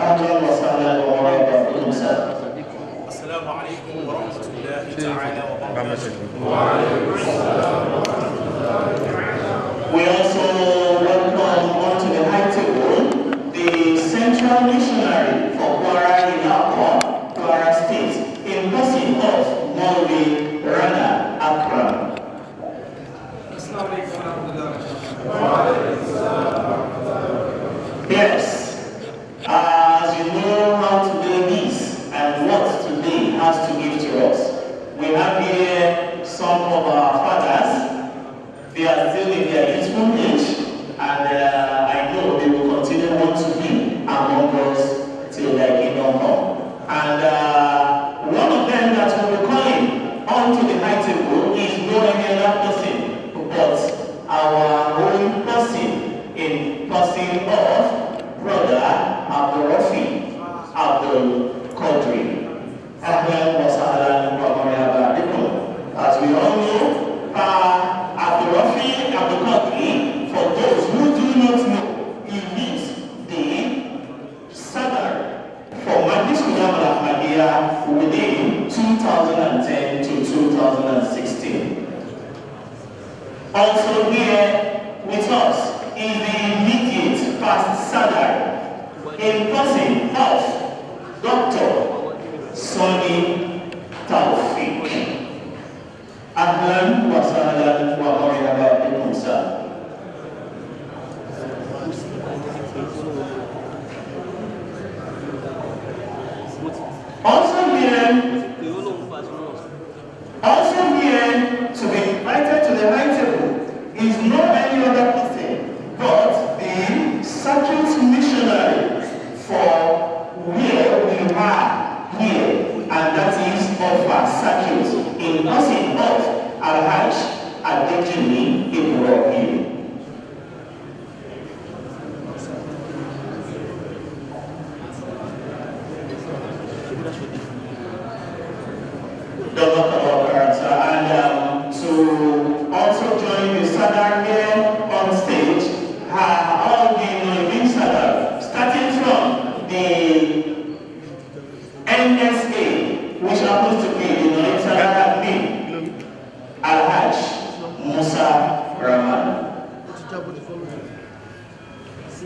أهلا وسهلا ومرحبا بكم سادة. السلام عليكم ورحمة الله تعالى وبركاته. We also welcome onto the high table the Central Missionary for Kwara in Akwa, Kwara State, in person of Maulvi Rana Akram. Yes, as you know how today is and what today has to give to us, we have here some of our fathers. They are still in their youthful age, and I know they will continue on to be among us till their kingdom come. And one of them that will be calling onto the high table is no any other person but our own person in person of Brother Abdul Rafi Abdul Qadri. As we all know, Abdul Rafi Abdul Qadri, for those who do not know, he is the Sadr for Madis Kudam al-Ahmadiyya within 2010 to 2016. Also here with us is the immediate past Sadr in person of Dr. Sonny Taufik. Ahlan wa sahlan wa marhaba bikum sir. Also here to be invited to the high table is no any other person but the circuit missionary for where we are here, and that is of our circuit in person of Al-Hajj Adejimi Ibrahim. And to also join the Sadar here on stage are all the Noibin Sadar, starting from the NSA, which happens to be the Noibin Sadar admin, Al-Hajj Musa Rahman.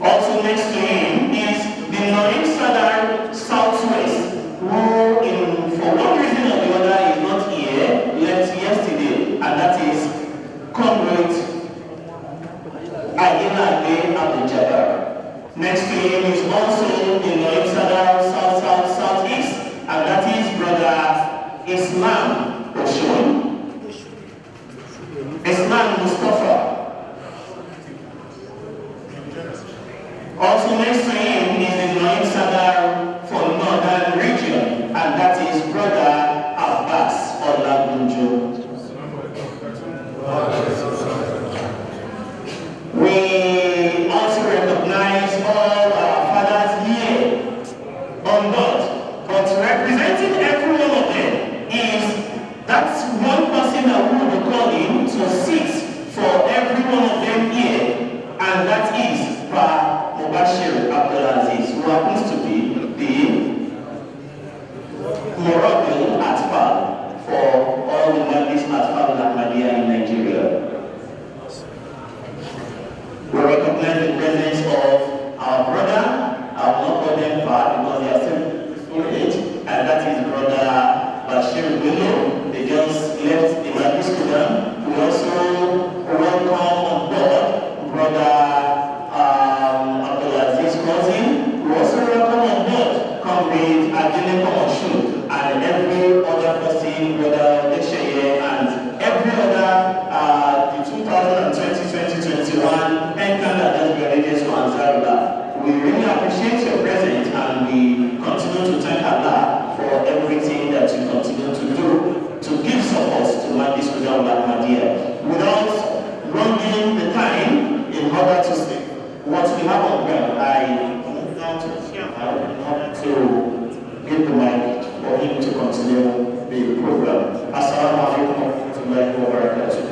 Also next to him is the Noibin Sadar Southwest, who for one reason or the other is not here, left yesterday, and that is Comrade Adinade Abdul Jabbar. Next to him is also the Noib Sadar Southeast, and that is Brother Islam Oshun, Islam Mustafa. Also next to him is the Noib Sadar for Northern Region, and that is Brother Abbas Olagunjo. We also recognize all our fathers here on board, but representing every one of them is that one person that we will be calling to sit for every one of them here, and that is Pa Mubashir Abdulaziz, who happens to be the Moroccan Atfal for all the Madis Atfal Ahmadiyya in Nigeria. We recognize the presence of our brother. I will not call them Pa because they are still full age, and that is Brother Bashir Bello. They just left the Madis Kudam. We also welcome on board Brother Abdulaziz's cousin. We also welcome on board Comrade Adele Komoshu and every other person, Brother Desheye, and every other the 2020-2021 Mkan that has been released to Ansarullah. We really appreciate your presence, and we continue to thank Allah for everything that you continue to do to give support to Madis Kudam Ahmadiyya. Without running the time in order to say what we have on ground, I move down to the chairman in order to give the mic for him to continue the program. Assalamu alaikum wa rahmatullahi wa barakatuh.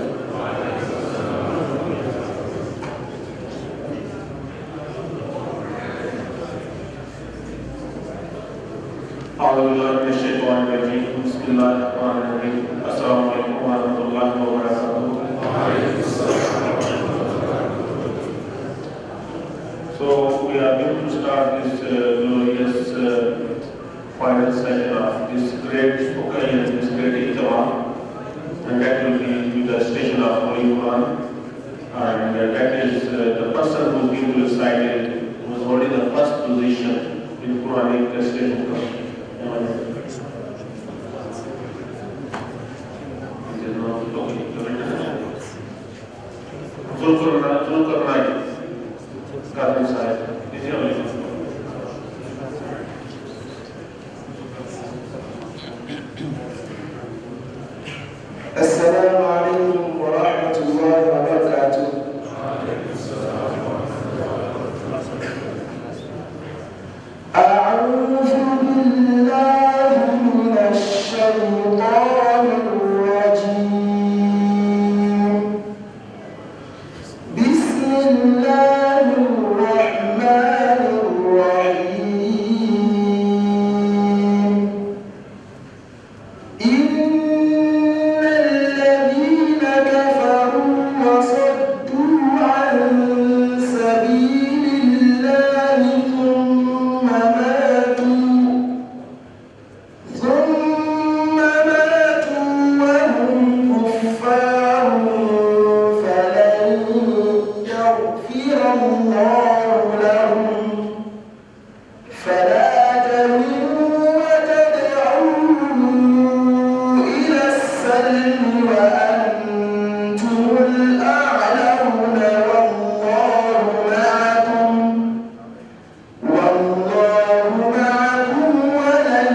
أعوذ بالله من الشيطان الرجيم بسم الله الرحمن الرحيم السلام عليكم ورحمة الله وبركاته. So we are going to start this glorious final session of this great occasion, this great Ijtema, and that will be with the station of Holy Mkan, and that is the person who is going to recite it was holding the first position in Quranic station. السلام عليكم ورحمة الله وبركاته. أعوذ بالله من الشيطان الرجيم. بسم الله الرحمن الرحيم. إن الذين كفروا وصدوا عن سبيل الله ثم ماتوا وهم كفار فلن يغفر الله لهم فلا تهنوا وتدعوا إلى السلم وأنتم الأعلون والله معكم ولن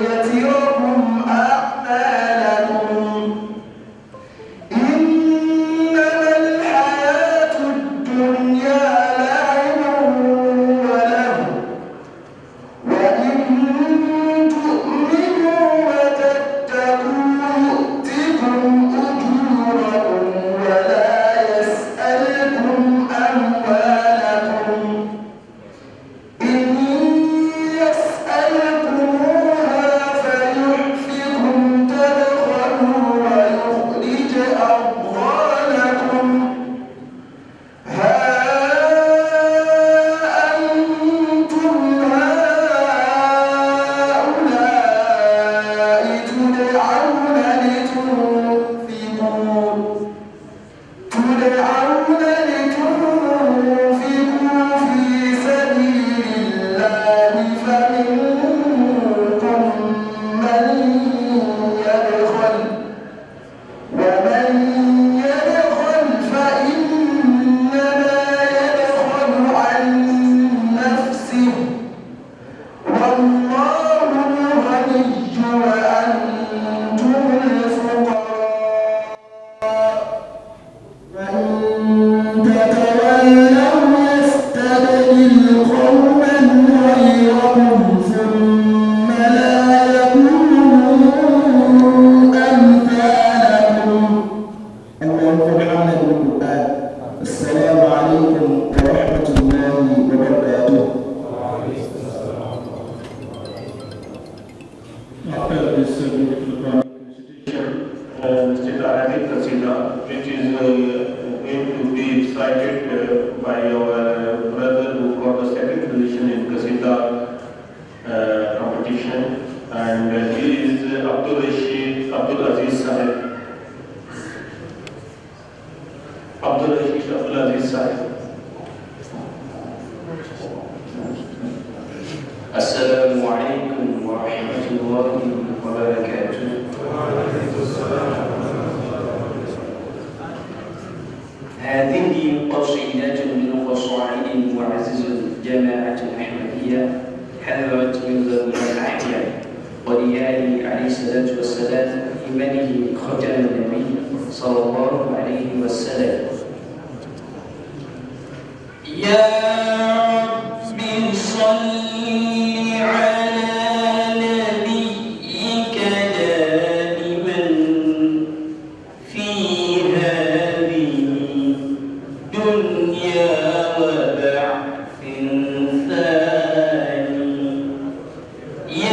يتركم أعمالكم. إنما الحياة الدنيا لعب ولهو وإن تؤمنوا وتتقوا يؤتكم أجوركم ولا يسألكم أموالكم. إن يسألكموها فيحفكم تبخلوا ويخرج أضغانكم. ها أنتم هؤلاء تدعون لتنفقوا في سبيل الله فمنكم من يبخل ومن يبخل فإنما يبخل عن نفسه والله الغني وأنتم الفقراء. وإن تتولوا يستبدل قوما غيركم ثم لا يكونوا أمثالكم. اللهم ارحمنا بالقرآن. السلام عليكم ورحمة الله وبركاته. After this beautiful Quranic recitation, Mr. Arabic Qasida, which is going to be recited by our brother who got the second position in Qasida competition, and he is Abdul Aziz Sahib. Abdul Aziz Sahib. السلام عليكم ورحمة الله وبركاته. هذه قصيدة من قصائد معزز الجماعة الأحمدية حذرت من ذوي الأحياء وليالي عليه الصلاة والسلام إيمانه ختم النبي صلى الله عليه وسلم. يا رب صل Yeah.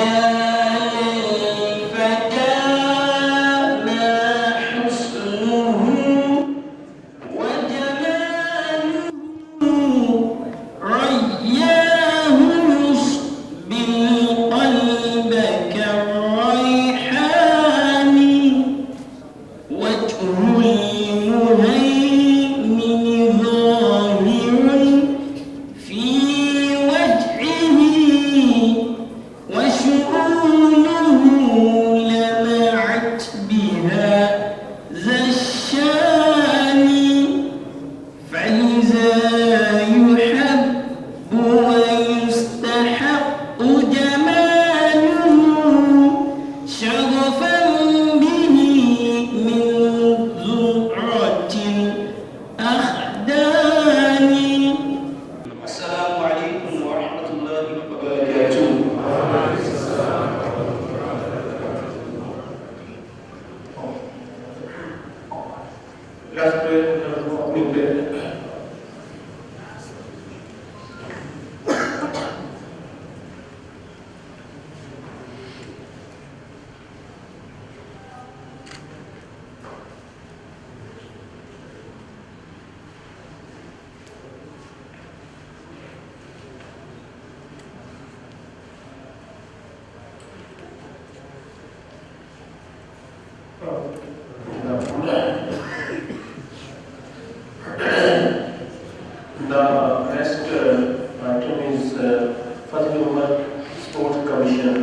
Sport Commission,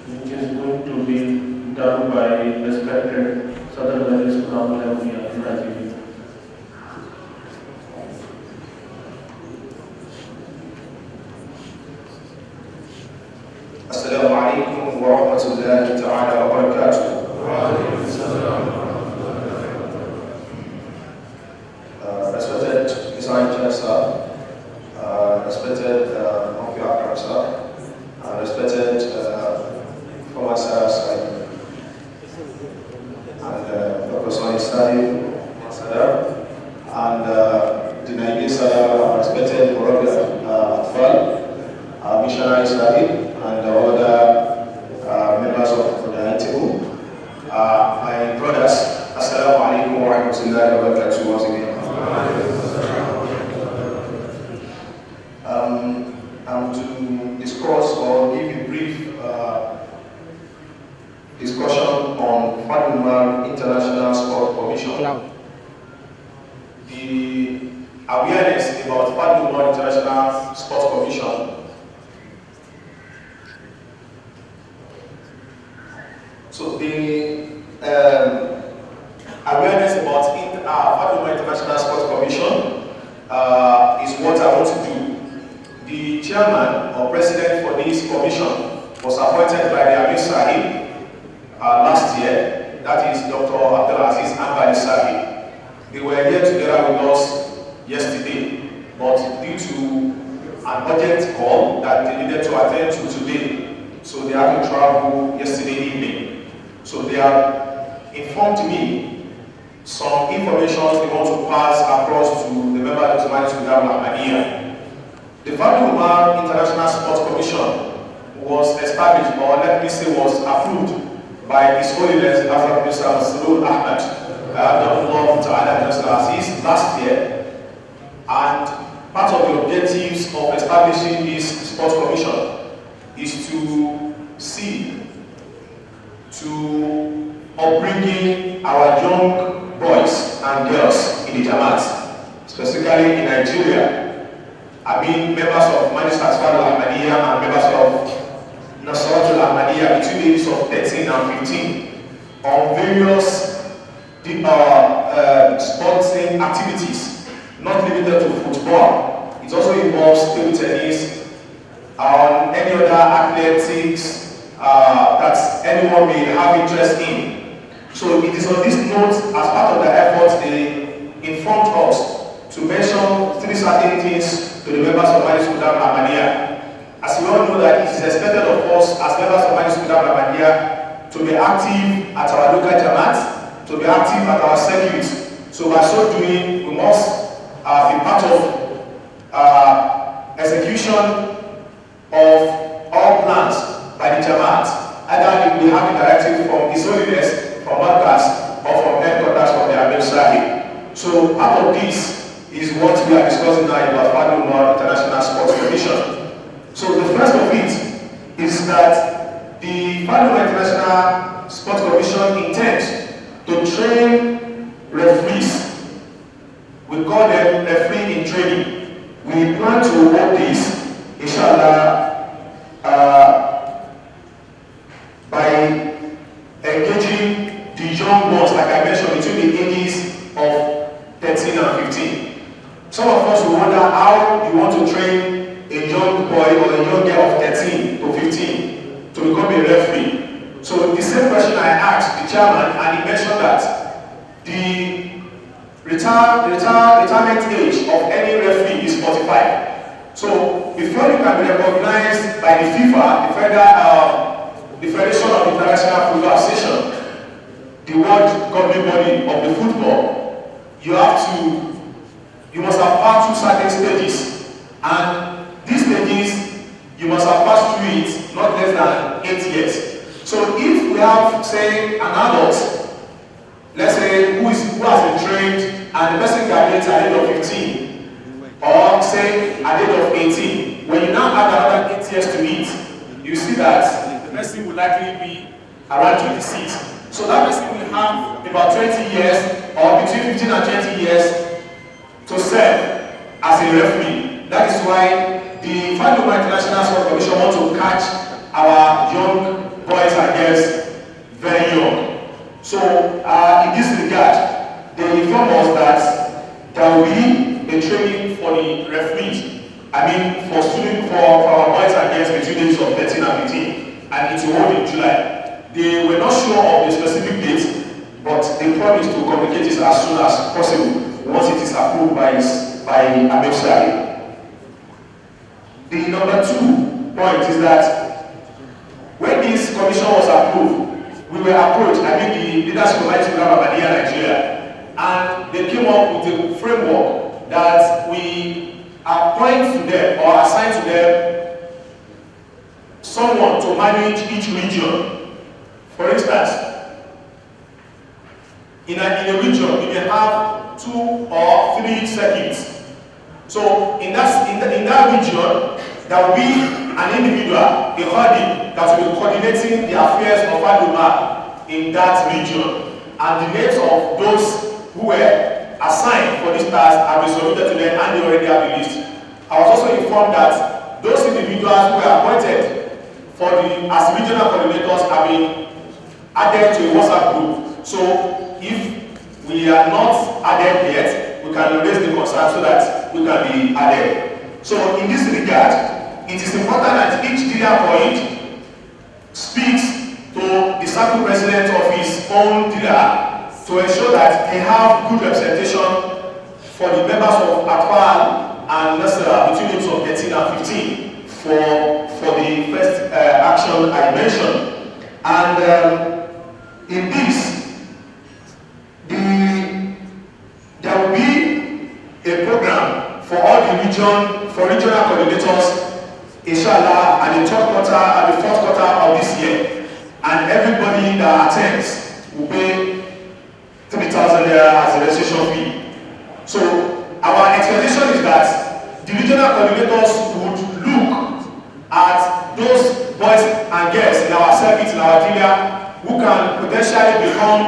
which is going to be done by respected Southern Valley School in Nigeria. Assalamu alaikum wa rahmatullahi ta'ala wa barakatuh. Respected Design sir, respected Mufti Akram sir, respected former sir, and Dr. Sani Sahib, and the Naibi sir, respected Murabi Atfal, missionary Sahib, and other members of the Ijtema. My brothers, Assalamu alaikum wa rahmatullahi wa barakatuh once again. I'm to discuss or give a brief discussion on Faduma International Sport Commission. The awareness about Faduma International Sport Commission. So the awareness about Faduma International Sports Commission is what I want to do. The chairman or president for this commission was appointed by the Amir Sahib last year. That is Dr. Abdulaziz Ambali Sahib. They were here together with us yesterday, but due to an urgent call that they needed to attend to today, so they had to travel yesterday evening. So they have informed me some information they want to pass across to the member of the Ahmadiyya. The Faduma International Sports Commission was established, or let me say was approved by His Holiness Hazrat Mr. Salul Ahmad last year, and part of the objectives of establishing this sports commission is to see to upbringing our young boys and girls in the Jamaat, specifically in Nigeria. I mean, members of Majlis Ahmadiyya and members of Nasratul Ahmadiyya between the ages of 13 and 15 on various sporting activities, not limited to football. It also involves table tennis, on any other athletics that anyone may have interest in. So it is on this note, as part of the effort, they informed us to mention 3 certain things to the members of Majlis Ahmadiyya. As we all know that it is expected of us as members of Majlis Ahmadiyya to be active at our local Jamaat, to be active at our circuits. So by so doing, we must be part of execution of all plans by the Jamaat. Either we have a directive from His Holiness, from Mkan, or from headquarters from the Amir Sahib. So part of this is what we are discussing now about Faduma International Sports Commission. So the first of it is that the Faduma International Sports Commission intends to train referees. We call them referee in training. We plan to hold this, inshallah, by engaging the young ones, like I mentioned, between the ages of 13 and 15. Some of us will wonder how you want to train a young boy or a young girl of 13 to 15 to become a referee. So the same question I asked the chairman, and he mentioned that the retirement age of any referee is 45. So before you can be recognized by the FIFA, the Federation of International Football Association, the world governing body of the football, you must have passed through certain stages, and these stages you must have passed through it not less than 8 years. So if we have, say, an adult, let's say who has been trained and the person graduates at the age of 15, or say at the age of 18, when you now add another 8 years to it, you see that the person will likely be around 26. So that person will have about 20 years, or between 15 and 20 years to serve as a referee. That is why the Faduma International Sport Commission wants to catch young boys and girls very young. So in this regard, they inform us that there will be a training for the referees. I mean, for our boys and girls between the ages of 13 and 15, and it will hold in July. They were not sure of the specific date, but they promised to communicate it as soon as possible once it is approved by AMEFSA. The number 2 point is that when this commission was approved, we were approached, I mean the leadership of Ijtema Nigeria, and they came up with a framework that we appoint to them or assign to them someone to manage each region. For instance, in a region, we may have 2 or 3 circuits. So in that region, there will be an individual, a Khadim, that will be coordinating the affairs of Aduma in that region. And the names of those who were assigned for this task have been submitted to them, and they already have the list. I was also informed that those individuals who were appointed as regional coordinators have been added to a WhatsApp group. So if we are not added yet, we can raise the concern so that we can be added. So in this regard, it is important that each dealer point speaks to the circle president of his own dealer to ensure that they have good representation for the members of Atwal and Nasra between the ages of 13 and 15 for the first action I mentioned. And in this, there will be a program for all the regional coordinators, inshallah, at the third quarter and the fourth quarter of this year. And everybody that attends will pay 3,000 naira as a registration fee. So our expectation is that the regional coordinators would look at those boys and girls in our circuit, in our area, who can potentially become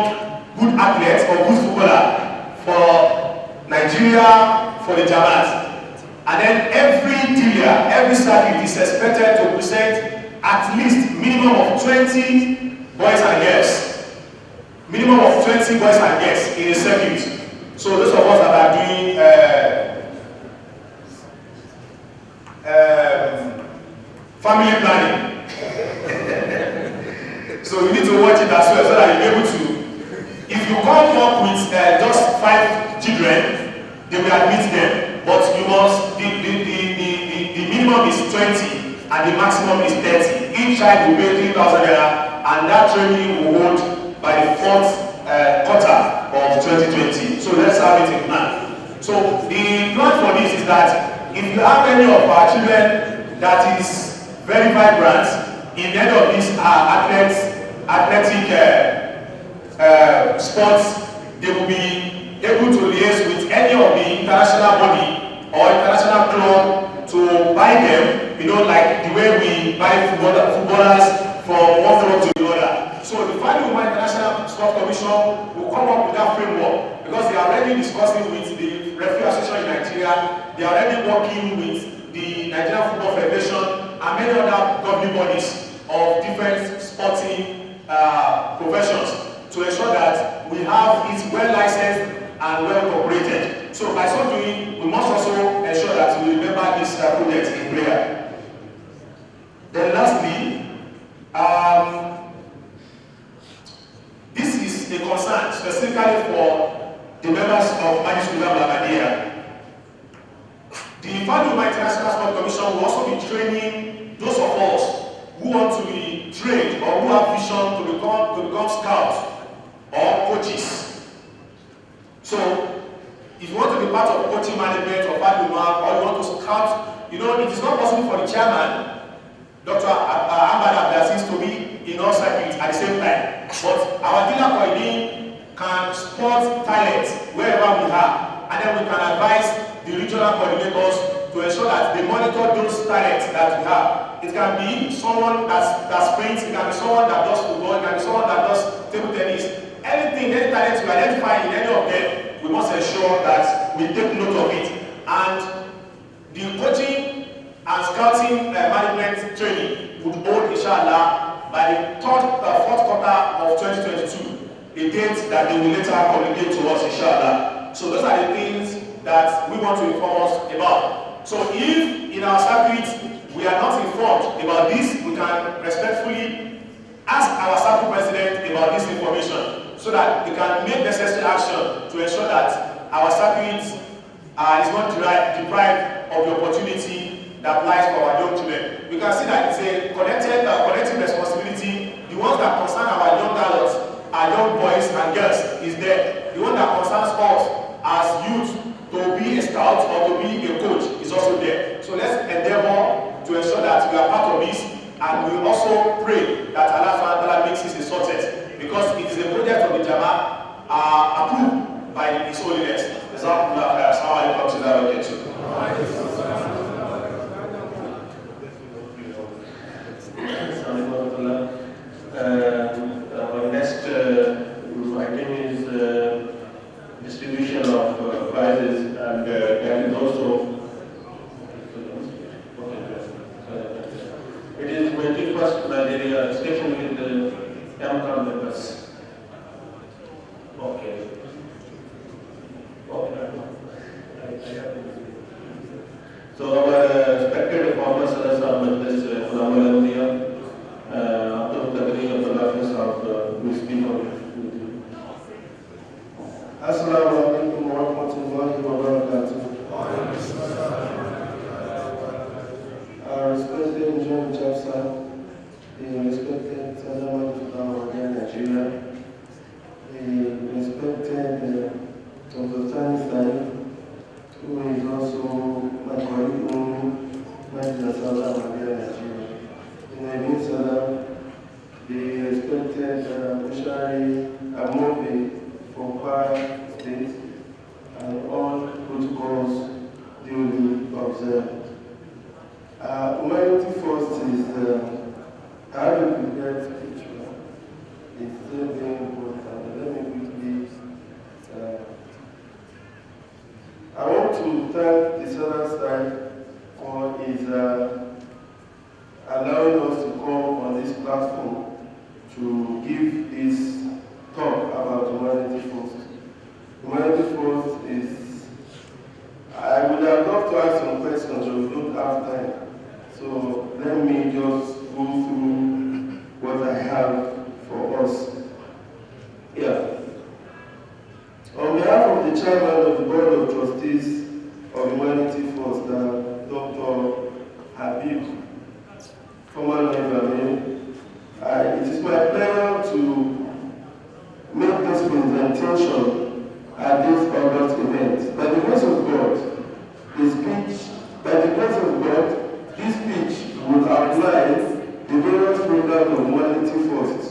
good athletes or good footballer for Nigeria, for the Jamaat. And then every dealer, every circuit is expected to present at least minimum of 20 boys and girls. Minimum of 20 boys and girls in a circuit. So those of us that are doing family planning. So you need to watch it as well so that you're able to. If you come up with just 5 children, they will admit them. But you must, the minimum is 20 and the maximum is 30. Each child will pay 3,000 naira, and that training will hold by the 4th quarter of 2020. So let's have it in plan. So the plan for this is that if you have any of our children that is very vibrant in any of these athletic sports, they will be able to liaise with any of the international body or international club to buy them, you know, like the way we buy footballers from one club to the other. So the Family Women International Sport Commission will come up with that framework because they are already discussing with the Referee Association in Nigeria, they are already working with the Nigerian Football Federation and many other governing bodies of different sporting professions to ensure that we have it well licensed and well incorporated. So by so doing, we must also ensure that we remember this project in prayer. Then lastly, this is a concern specifically for the members of Management Nigeria. The Family International Sport Commission will also be training those of us who want to be trained or who have vision to become scouts or coaches. So, if you want to be part of coaching management or Faduma, or you want to scout, you know, it is not possible for the chairman, Dr. Ahmad Abdelaziz, to be in all circuits at the same time. But our dealer coordinating can spot talent wherever we are, and then we can advise the regional coordinators to ensure that they monitor those talents that we have. It can be someone that sprints, it can be someone that does football, it can be someone that does table tennis. Anything, any talent we identify in any of them, we must ensure that we take note of it. And the coaching and scouting management training would hold, inshallah, by the fourth quarter of 2022, a date that they will later communicate to us, inshallah. So those are the things that we want to inform us about. So if in our circuit we are not informed about this, we can respectfully ask our circuit president about this information so that they can make necessary action to ensure that our circuit is not deprived of the opportunity that lies for our young children. We can see that it's a collective responsibility. The ones that concern our young adults, our young boys and girls is there. The one that concerns us as youth to be a scout or to be a coach is also there. So let's endeavor to ensure that we are part of this, and we also pray that Allah makes this a success, because it is a project of Ijtema approved by His Holiness. Our next item is distribution of prizes, and there is also it is 21st malaria station with the Mkan members. Okay. So our respected former Sadar Sahab Majlis Ulama Al-Awliya, Abdul Qadri Abdul Hafiz Sahab will speak on it. Assalamu alaikum wa rahmatullahi wa barakatuh. Our respected John Chapsa, the respected Sadar of Nigeria, the respected Dr. Tani, who is also my colleague in Nigeria, the respected Missionary Amobe from Kwara State, and all protocols duly observed. Humanity first is I have a prepared speech. It's still very important. Let me quickly. I want to thank the Southern side for his allowing us to come on this platform to give this talk about humanity first. Humanity first is, I would have loved to ask some questions, but we don't have time. So let me just go through what I have for us. Yeah. On behalf of the chairman of the Board of Trustees of Humanity First, Dr. Habib, former member, it is my pleasure to make this presentation at this August event. By the grace of God, this speech will outline the various programs of Humanity First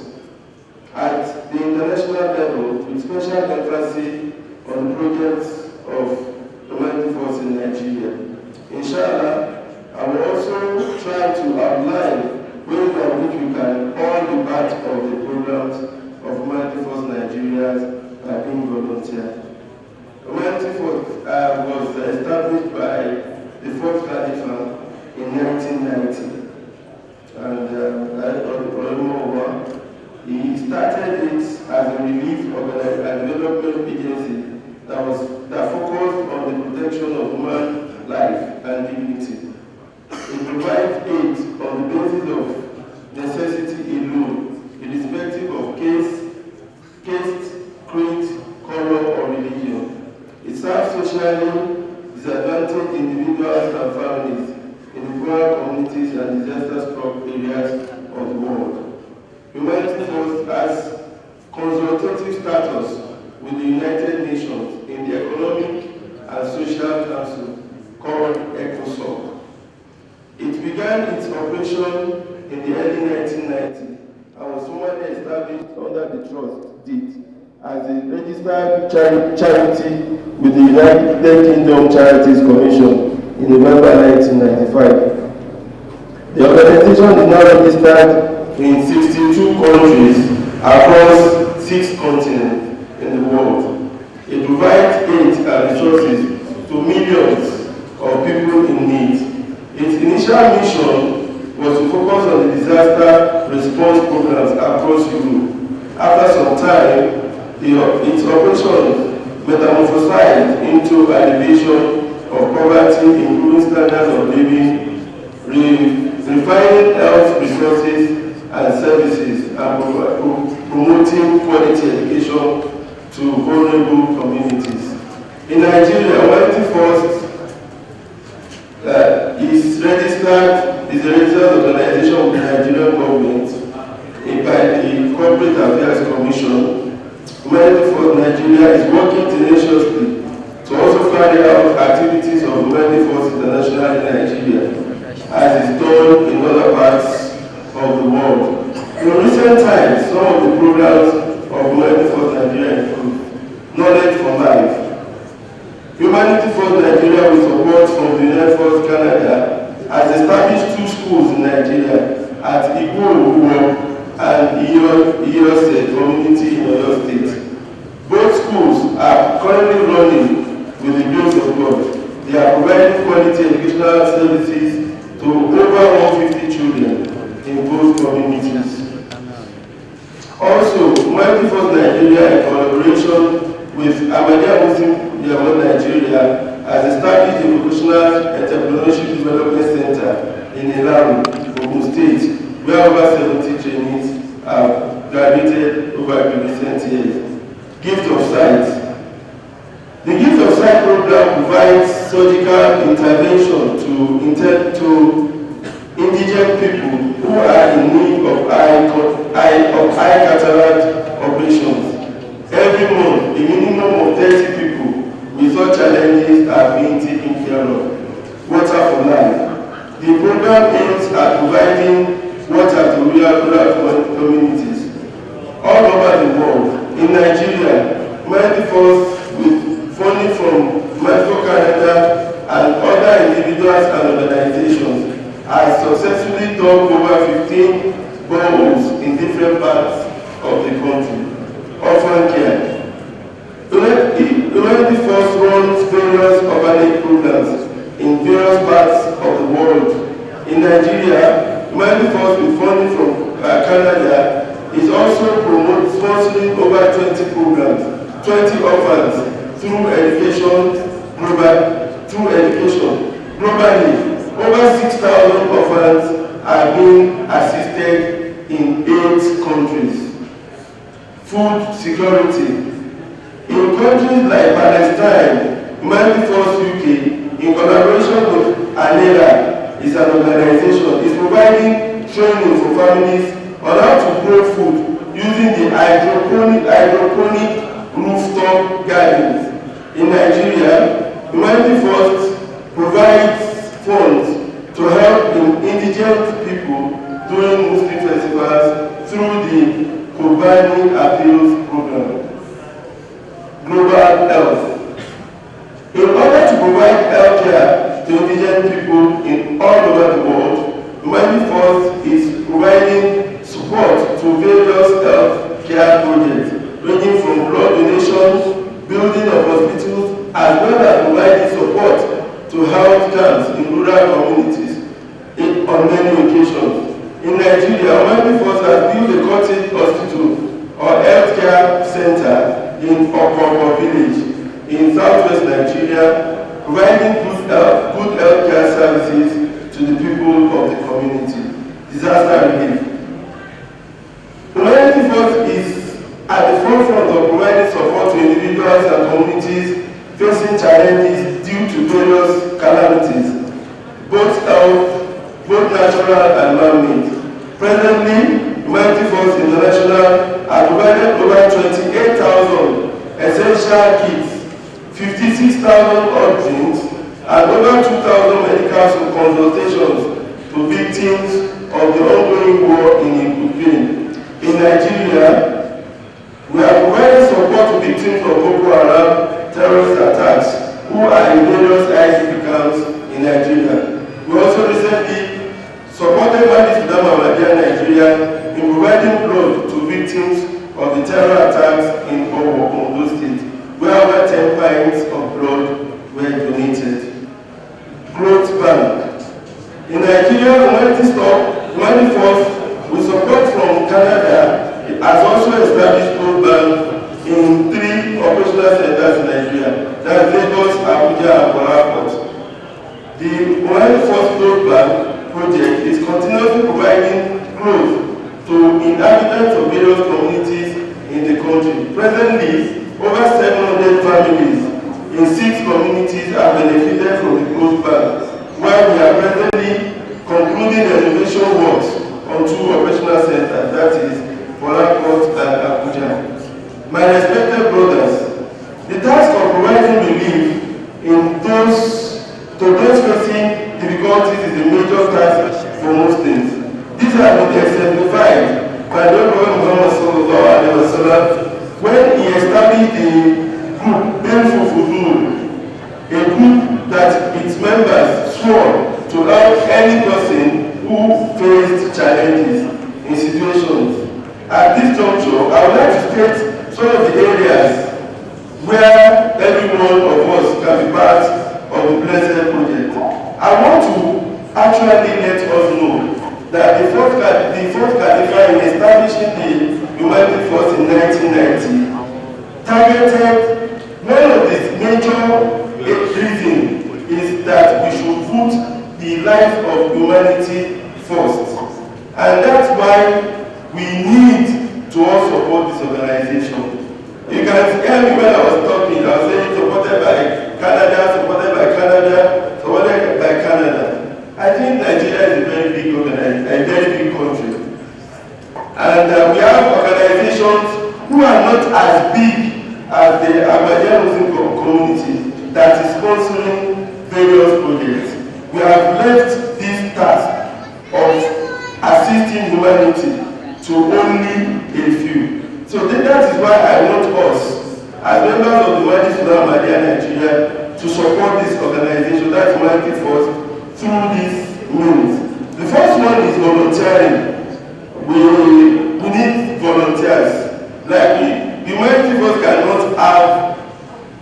at the international level, with special emphasis on the projects of Humanity First in Nigeria. Inshallah, I will also try to outline ways by which we can all be part of the programs of Humanity First Nigeria by being volunteer. Humanity First was established by the fourth Khalifa in 1990, and he started it as a relief and development agency that focused on the protection of human life and dignity. It provides aid on the basis of necessity alone, irrespective of caste, creed, color, or religion. It serves socially disadvantaged individuals and families in the poor communities and disaster-struck areas of the world. Humanity First has consultative status with the United Nations in the Economic and Social Council called ECOSOC. It began its operation in the early 1990s and was formally established under the trust deed as a registered charity with the United Kingdom Charities Commission in November 1995. The organization is now registered in 62 countries across 6 continents in the world. It provides aid and resources to millions of people in need. Its initial mission was to focus on the disaster response programs across Europe. After some time, its operation metamorphosized into alleviation of poverty, improving standards of living, refining health resources and services, and promoting quality education to vulnerable communities. In Nigeria, Humanity First is a registered organization with the Nigerian government by the Corporate Affairs Commission. Humanity First Nigeria is working tenaciously to also carry out activities of Humanity First International in Nigeria, as is done in other parts of the world. In recent times, some of the programs of Humanity First Nigeria include Knowledge for Life. Humanity First Nigeria, with support from the United First Canada, has established 2 schools in Nigeria at Igbo and Iyose community in Oyo State. Both schools are currently running with the grace of God. They are providing quality educational services to over 150 children in both communities. Also, Humanity First Nigeria, in collaboration with Ahmadiyya Muslim Yahoo Nigeria, has established a vocational entrepreneurship development center in Ilaru, Ogun State, where over 70 trainees have graduated over the recent years. Gift of Sight. The Gift of Sight program provides surgical intervention to indigent people who are in need of eye cataract operations. Every month, a minimum of 30 people with such challenges are being taken care of. Water for Life. The program aims at providing water to rural communities all over the world. In Nigeria, Humanity First, with funding from Mexico, Canada, and other individuals and organizations, has successfully dug over 15 boreholes in different parts of the country. Orphan care. Humanity First runs various orphanage programs in various parts of the world. In Nigeria, Humanity First, with funding from Canada, is also sponsoring over 20 programs, 20 orphans through education. Globally, over 6,000 orphans are being assisted in 8 countries. Food security. In countries like Palestine, Humanity First UK, in collaboration with ANERA, is an organization, is providing training for families on how to grow food using the hydroponic rooftop gardens. In Nigeria, Humanity First provides funds to help indigent people during Muslim festivals through the Kobani Appeals Program. Global health. In order to provide health care to indigent people in all over the world, Humanity First is providing support to various health care projects, ranging from blood donation, building of hospitals, as well as providing support to health camps in rural communities on many occasions. In Nigeria, Humanity First has built a cottage hospital or healthcare center in Okoko village in southwest Nigeria, providing good healthcare services to the people of the community. Disaster relief. Humanity First is at the forefront of providing support to individuals and communities facing challenges due to various calamities, both natural and man-made. Presently, Humanity First International has provided over 28,000 essential kits, 56,000 urgent, and over 2,000 medical consultations to victims of the ongoing war in Ukraine. In Nigeria, we are providing support to victims of Boko Haram terrorist attacks who are in various IDP camps in Nigeria. We also recently supported Ahmadiyya Nigeria in providing blood to victims of the terror attacks in Ondo State, where over 10 pints of blood were donated. Growth Bank. In Nigeria, Humanity First With support from Canada, it has also established broadband in 3 operational centers in Nigeria, that's Lagos, Abuja, and Port Harcourt. The Mobile First Broadband project is continuously providing growth to inhabitants of various communities in the country. Presently, over 700 families in 6 communities have benefited from the broadband, while we are presently concluding renovation works on 2 operational centers, that is Port Harcourt and Abuja. My respected brothers, the task of providing relief to those facing difficulties is a major task for Muslims. This has been exemplified by the Prophet Muhammad sallallahu alaihi wasallam when he established the group Benful Fudul, a group that its members swore to help any person who faced challenges in situations. At this juncture, I would like to state some of the areas where every one of us can be part of the blessed project. I want to actually let us know that the fourth Caliph in establishing the Humanity Force in 1990 targeted one of the major reasons is that we should put the life of humanity first. And that's why we need to all support this organization. You can hear me when I was talking, I was saying supported by Canada, supported by Canada. I think Nigeria is a very big organization, a very big country. And we have organizations who are not as big as the Ahmadiyya Muslim community that is sponsoring various projects. We have left this task of assisting humanity to only a few. So that is why I want us, as members of the Ahmadiyya Nigeria, to support this organization, that's Humanity Force, through these means. The first one is volunteering. We need volunteers. Like the Humanity Force cannot have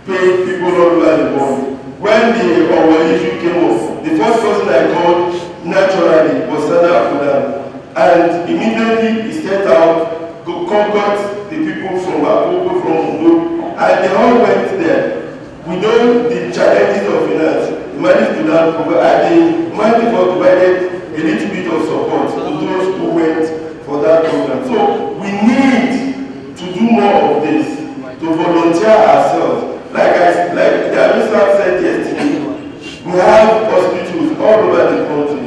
paid people all over the world. When the our issue came up, the first person I called naturally was Sada Abudan. And immediately he set out to contact the people from Akoko, from Udo, and they all went there. We know the challenges of finance. The money to that provided a little bit of support to those who went for that program. So we need to do more of this, to volunteer ourselves. Like the administrator said yesterday, we have hospitals all over the country.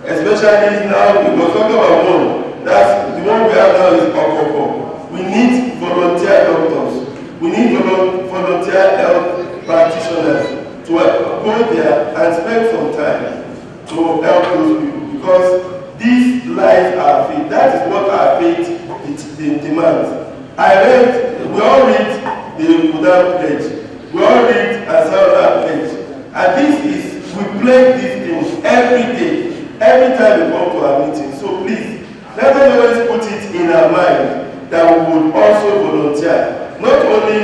Especially now, we were talking about one. That's the one we have now is Okoko. We need volunteer doctors. We need volunteer health practitioners to go there and spend some time to help those people, because these lives are faith. That is what our faith demands. We all read the Buddha pledge. We all read Asara pledge. And this is, we play these things every day. Every time we come to our meeting. So please, let us always put it in our mind that we would also volunteer, not only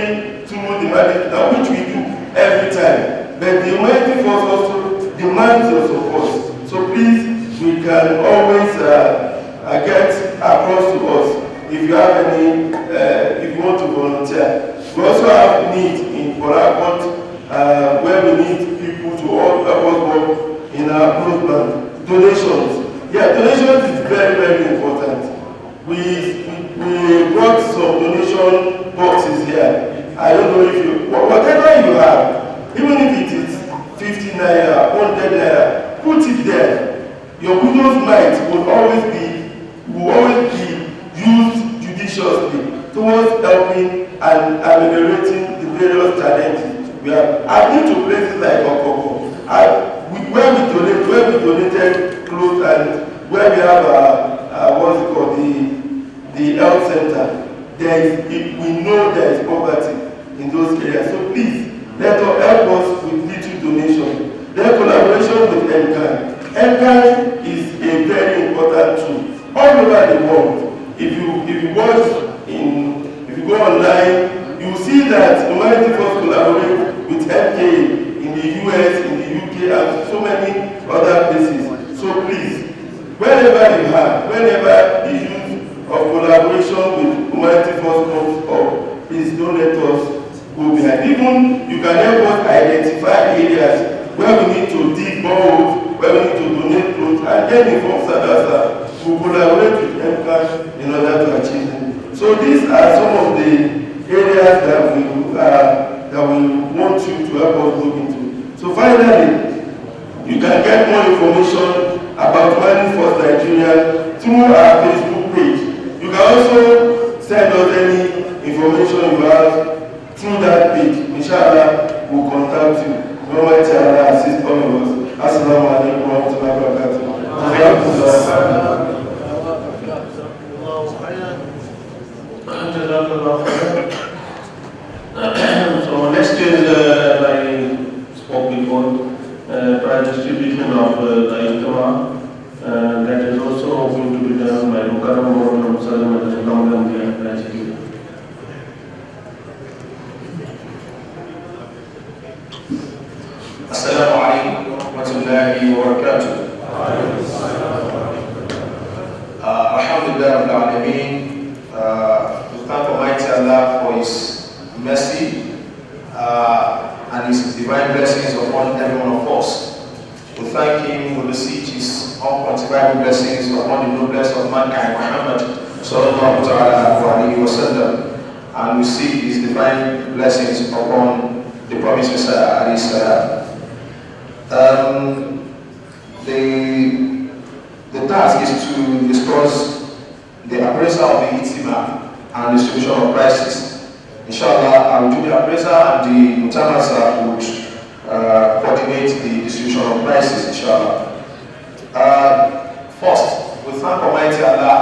through the mandate, which we do every time, but the Humanity Force also demands your support. So please, we can always get across to us if you have any, if you want to volunteer. We also have need in Port Harcourt, where we need people to all help us work in our broadband. Donations. Yeah, donations is very, very important. We brought some donation boxes here. I don't know if you, whatever you have, even if it is 50 naira, 100 naira, put it there. Your widow's mite will always be used judiciously towards helping and ameliorating the various challenges we have. I've been to places like Okoko. Where we donated clothes and where we have what's it called, the health center, we know there is poverty in those areas. So please, let us help us with little donation. Their collaboration with Mkan. Mkan is a very important tool all over the world. If you go online, you will see that Humanity Force collaborate with MK in the US, in the UK, and so many other places. So please, Whenever you have, whenever issues of collaboration with humanity force comes up, please don't let us go behind. Even you can help us identify areas where we need to dig boreholes, where we need to donate clothes, and then inform Sadasa to collaborate with Mkan in order to achieve it. So these are some of the areas that we want you to help us look into. So finally, you can get more information about Mining Force Nigeria through our Facebook page. You can also send us any information you have through that page. Inshallah, we'll contact you. May Almighty Allah assist all of us. Assalamu alaikum wa rahmatullahi wa barakatuh. So next is, I spoke before, prize distribution of the Ijtema. That is also going to be done by Mkan and President. Assalamu alaikum wa rahmatullahi wa barakatuh. Alhamdulillah Rabbil Alameen. We thank Almighty Allah for His mercy and His divine blessings upon every one of us. We thank Him, we beseech His unquantifiable blessings upon the noblest of mankind, Muhammad sallallahu alaihi wasallam, and we seek His divine blessings upon the promised Messiah alayhi salam. The task is to discuss the appraisal of the Ijtema and distribution of prices. Inshallah, I will do the appraisal and the Mutamasa would coordinate the distribution of prices, inshallah. First, we thank Almighty Allah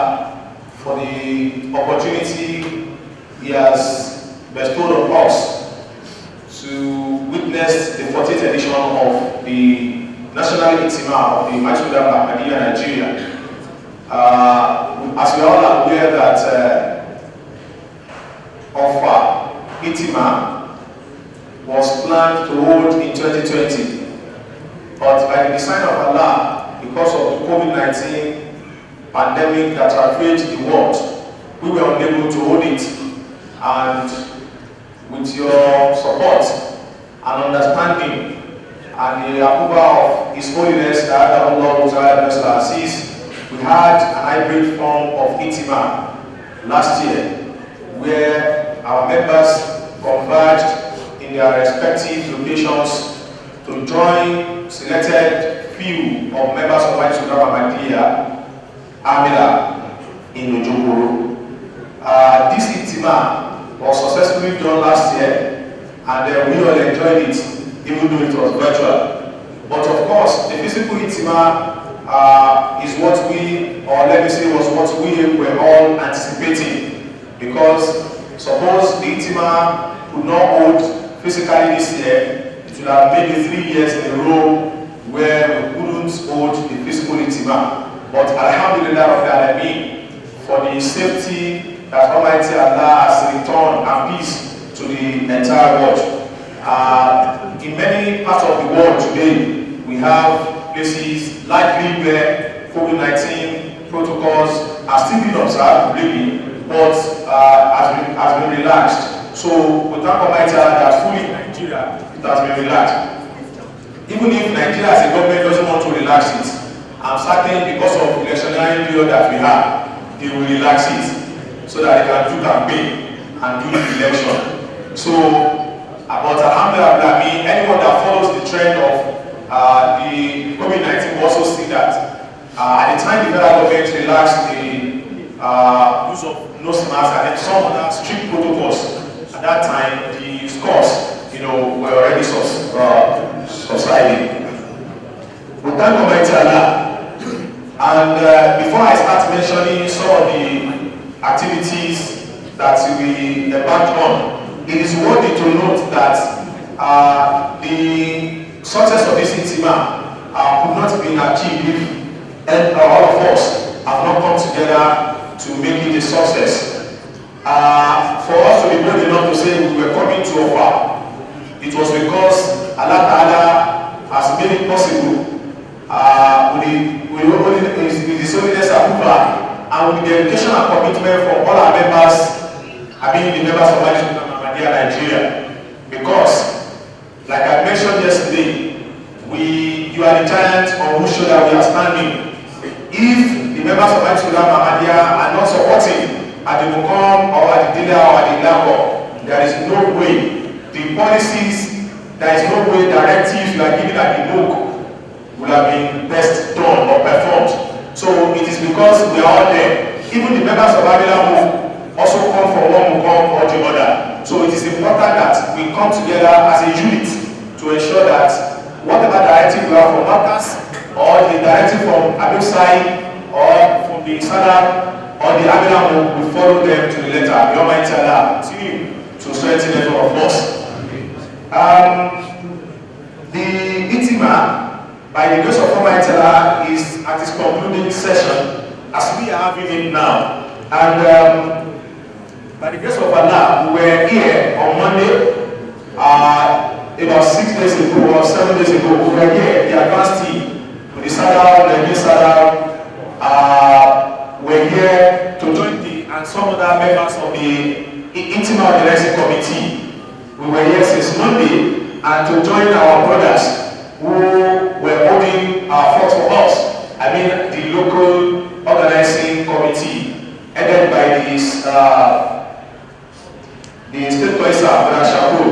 for the opportunity He has bestowed on us to witness the 40th edition of the National Ijtema of the Ijtema Ahmadiyya Nigeria. As we all are aware that Ijtema was planned to hold in 2020, but by the design of Allah, because of the COVID-19 pandemic that ravaged the world, we were unable to hold it. And with your support and understanding and the approval of His Holiness, we had an hybrid form of Ijtema last year, where our members converged in their respective locations to join selected few of members of Ijtema Ahmadiyya Amila in Ojokoro. This Ijtema was successfully done last year, and we all enjoyed it, even though it was virtual. But of course, the physical Ijtema is what we, or let me say, was what we were all anticipating. Because suppose the Ijtema could not hold physically this year, it would have maybe 3 years in a row where we couldn't hold the physical Ijtema. But Alhamdulillah Rabbil Alameen, for the safety that Almighty Allah has returned and peace to the entire world. In many parts of the world today, we have places likely where COVID-19 protocols are still being observed, really, but has been relaxed. So we thank Almighty Allah that fully in Nigeria it has been relaxed. Even if Nigeria as a government doesn't want to relax it, I'm certain because of the electionary period that we have, they will relax it so that they can do campaign and do the election. So, but alhamdulillah, anyone that follows the trend of the COVID-19 will also see that at the time the federal government relaxed the use of nose masks and then some other strict protocols, at that time the scores, were already subsiding. We thank Almighty Allah. And before I start mentioning some of the activities that we embarked on, it is worthy to note that the success of this Ijtema could not have been achieved if all of us have not come together to make it a success. For us to be brave enough to say we were coming to offer, it was because Allah Ta'ala has made it possible with with His Holiness approval and with the dedication and commitment from all our members, the members of Ahmadiyya Nigeria. Because, like I mentioned yesterday, you are the giant on whose shoulder we are standing. If the members of Ahmadiyya are not supporting at the Mkan or at the Dila or at the Lago, there is no way. The policies, there is no way directives you are giving at the book will have been best done or performed. So it is because we are all there. Even the members of Ahmadiyya also come from one Mkan or the other. So it is important that we come together as a unit to ensure that whatever directive we have from Marcus or the directive from Abusai or from the Sada or the Abilam, we follow them to the letter. The Almighty Allah continue to strengthen every one of us. The Ijtema, by the grace of Almighty Allah, is at its concluding session as we are having it now. And by the grace of Allah, we were here on Monday, about 6 days ago or 7 days ago. We were here, the advanced team, with the Sada, the new Sada, were here to join and some other members of the Ijtema Organizing Committee. We were here since Monday and to join our brothers who were holding our fort for us. The local organizing committee headed by the state minister, Brother Shakur.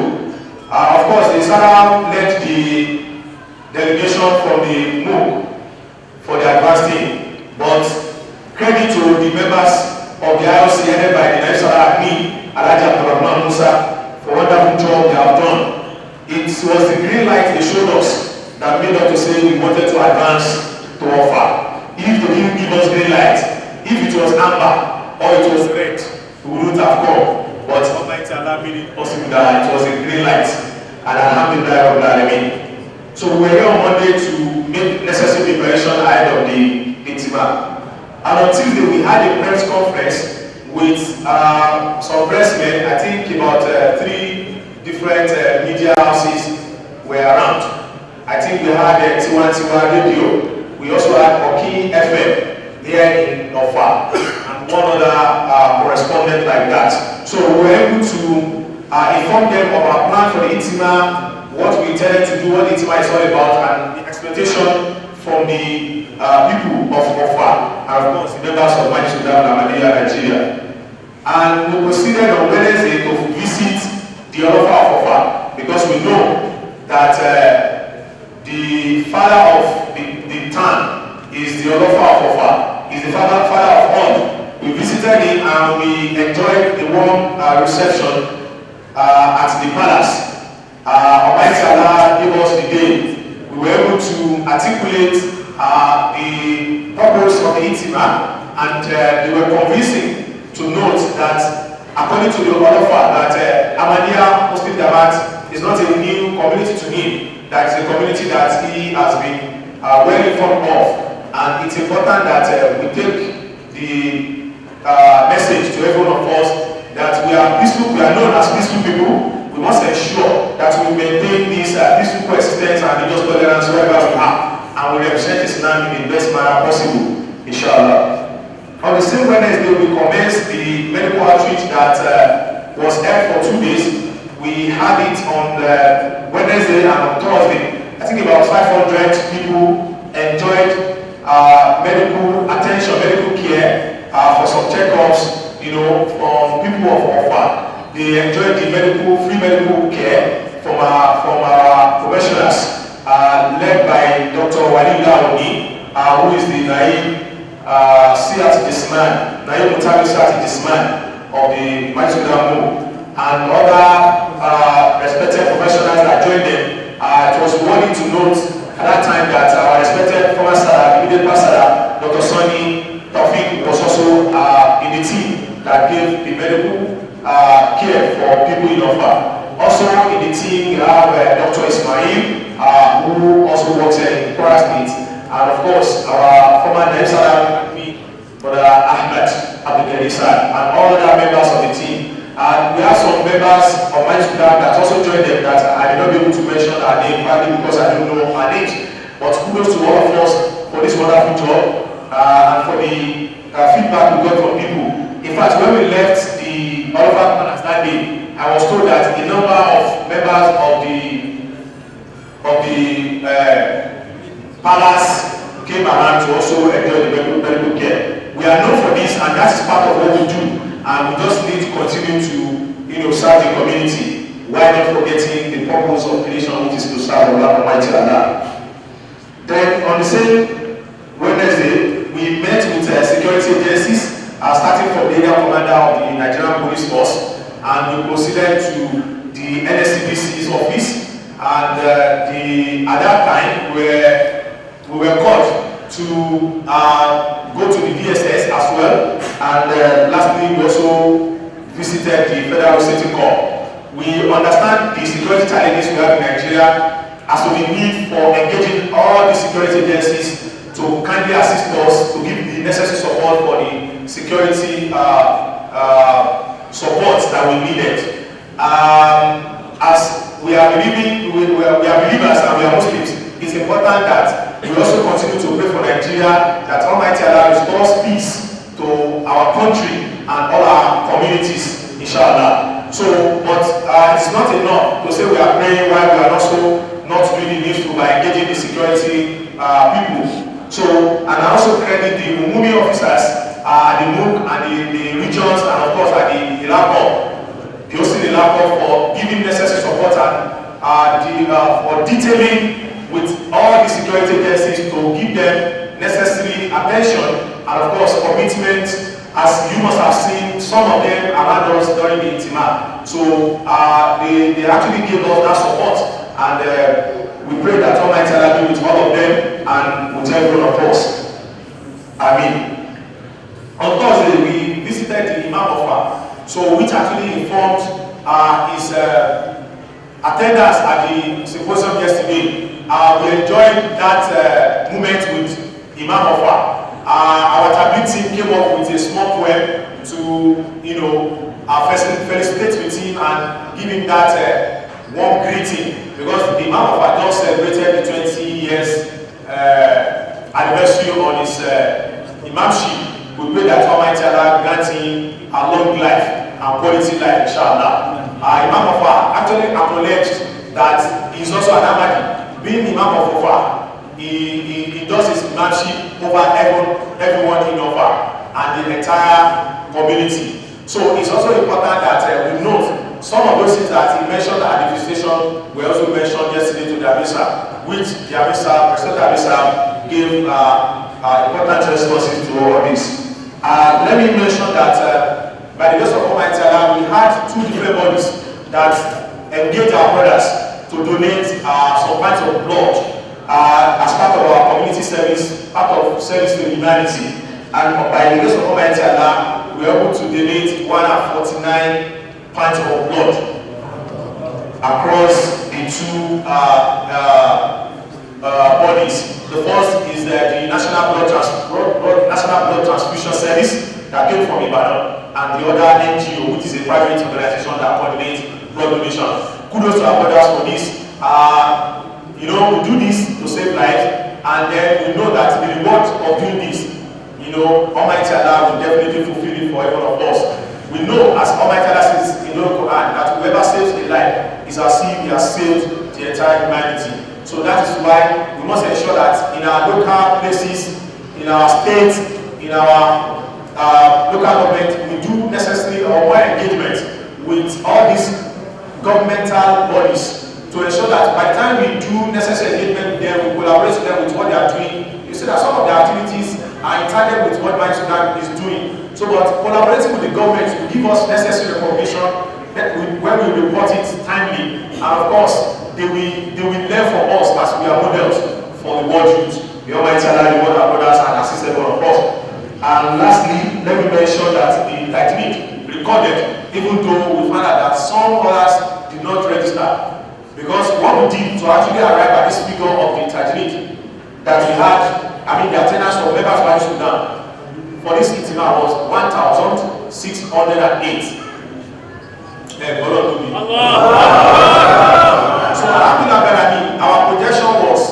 Of course, the Sada led the delegation from the MOOC for the advanced team, but credit to the members of the IOC headed by the Sada Admin, Alhaji Abdurrahman Musa, for wonderful job they have done. It was the green light they showed us that made us to say we wanted to advance to offer. If they didn't give us green light, if it was amber or it was red, we wouldn't have come. But Almighty Allah made it possible that it was a green light. And Alhamdulillah Rabbil Alameen. So we were here on Monday to make necessary preparation ahead of the Ijtema. And on Tuesday we had a press conference with some pressmen. I think about 3 different media houses were around. I think we had Tiwantiwa Radio. We also had Oki FM here in Ofa and one other correspondent like that. So we were able to inform them of our plan for the Ijtema, what we intended to do, what the Ijtema is all about, and the expectation from the people of Ofa, and of course the members of Ahmadiyya Nigeria. And we proceeded on Wednesday to visit the Olofa of Ofa, because we know that the father of the town is the Olofa of Ofa, is the father of all. We visited him and we enjoyed the warm reception at the palace. Almighty Allah gave us the day. We were able to articulate the purpose of the Ijtema, and they were convincing to note that according to the Olofa, that Ahmadiyya Muslim Jamaat is not a new community to him. That is a community that he has been well informed of, and it's important that we take the message to every one of us that we are peaceful, we are known as peaceful people. We must ensure that we maintain this peaceful coexistence and religious tolerance wherever we are, and we represent Islam in the best manner possible, inshallah. On the same Wednesday, we commenced the medical outreach that was held for 2 days. We had it on Wednesday and on Thursday. I think about 500 people enjoyed medical attention, medical care for some checkups, from people of Ofa. They enjoyed the free medical care from our professionals, led by Dr. Walida Oni, who is the Naib of the Maisudamu, and other respected professionals that joined them. It was worthy to note at that time that our respected former Sada, immediate pastor, Dr. Sonny Taufik, was also in the team that gave the medical care for people in Ofa. Also in the team we have Dr. Ismail, who also works in Kwara State, and of course our former Naib Brother Ahmed Abdul-Ghanisar, and all other members of the team. And we have some members of my Sudan that also joined them that I did not be able to mention our name, partly because I don't know our names. But kudos to all of us for this wonderful job and for the feedback we got from people. In fact, when we left the Oliver Palace that day, I was told that a number of members of the palace came around to also enjoy the medical care. We are known for this, and that is part of what we do, and we just need to continue to serve the community while not forgetting the purpose of creation, which is to serve Allah Almighty Allah. Then on the same Wednesday, we met with security agencies, starting from the area commander of the Nigerian Police Force, and we proceeded to the NSCDC's office, and at that time we were called to go to the DSS as well, and lastly we also visited the Federal Safety Corps. We understand the security challenges we have in Nigeria, as to the need for engaging all the security agencies to kindly assist us to give the necessary support for the security support that we needed. As we are believers and we are Muslims, it's important that we also continue to pray for Nigeria, that Almighty Allah restores peace to our country and all our communities, inshallah. So, but it's not enough to say we are praying while we are also not doing the needful by engaging the security people. So, and I also credit the Umumi officers at the MOOC and the regions, and of course at the ILACO, the OCD ILACO, for giving necessary support and for detailing with all the security agencies to give them necessary attention and of course commitment, as you must have seen some of them around us during the Ijtema. So they actually gave us that support, and we pray that Almighty Allah be with all of them and with every one of us. Amen. On Thursday we visited the Imam of so which actually informed his attendance at the symposium yesterday. We enjoyed that moment with Imam of our tablet team came up with a small poem to felicitate with him and give him that warm greeting, because the Imam of just celebrated the 20 years anniversary on his imamship. We pray that Almighty Allah grant him a long life and quality life, inshallah. Imam of actually acknowledged that he is also an Ahmadi. Being Imam of Ofa, he does his imamship over everyone in Ofa and the entire community. So it's also important that we note some of those things that he mentioned at the visitation were also mentioned yesterday to the Abisa, which the President Abisa gave important responses to all this. Let me mention that by the grace of Almighty Allah, we had two different bodies that engaged our brothers to donate some pints of blood as part of our community service, part of service to humanity. And by the grace of Almighty Allah, we were able to donate 149 pints of blood across the two bodies. The first is the National Blood Transfusion Service that came from Ibadan, and the other NGO, which is a private organization that coordinates blood donation. Kudos to our brothers for this. We do this to save lives, and then we know that the reward of doing this, Almighty Allah will definitely fulfill it for every one of us. We know, as Almighty Allah says in the Quran, that whoever saves a life is as if he has saved the entire humanity. So that is why we must ensure that in our local places, in our states, in our local government, we do necessary or more engagement with all these governmental bodies to ensure that by the time we do necessary engagement with them, we collaborate with them with what they are doing. You see that some of the activities are in tandem with what my Sudan is doing. So, but collaborating with the government will give us necessary recognition when we report it timely, and of course, they will learn from us as we are models for the world youth. The Almighty Allah reward our brothers and assist every one of us. And lastly, let me mention that the technique recorded, even though we found out that some others did not register, because what we did to actually arrive at this figure of the technique that we had, the attendance of members of Sudan for this Ijtema was 1,608. So our projection was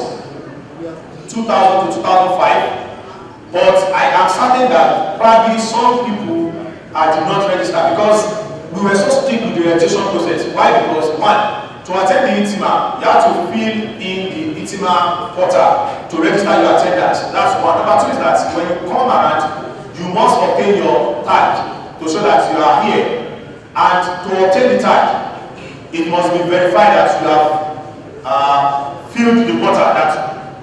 2000 to 2005. did not register because we were so strict with the registration process. Why? Because one, to attend the Ijtema, you have to fill in the Ijtema portal to register your attendance. That's one. Number two is that when you come around, you must obtain your tag to show that you are here. And to obtain the tag, it must be verified that you have filled the portal that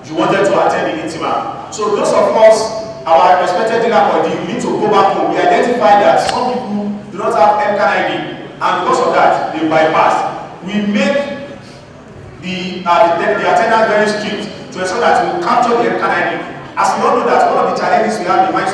you wanted to attend the Ijtema. So those of us, our respected dealer body, we need to go back home. We identified that some people do not have Mkan ID, and because of that, they bypassed. We make the attendance very strict to ensure that we capture the Mkan ID. As we all know that one of the challenges we have in mind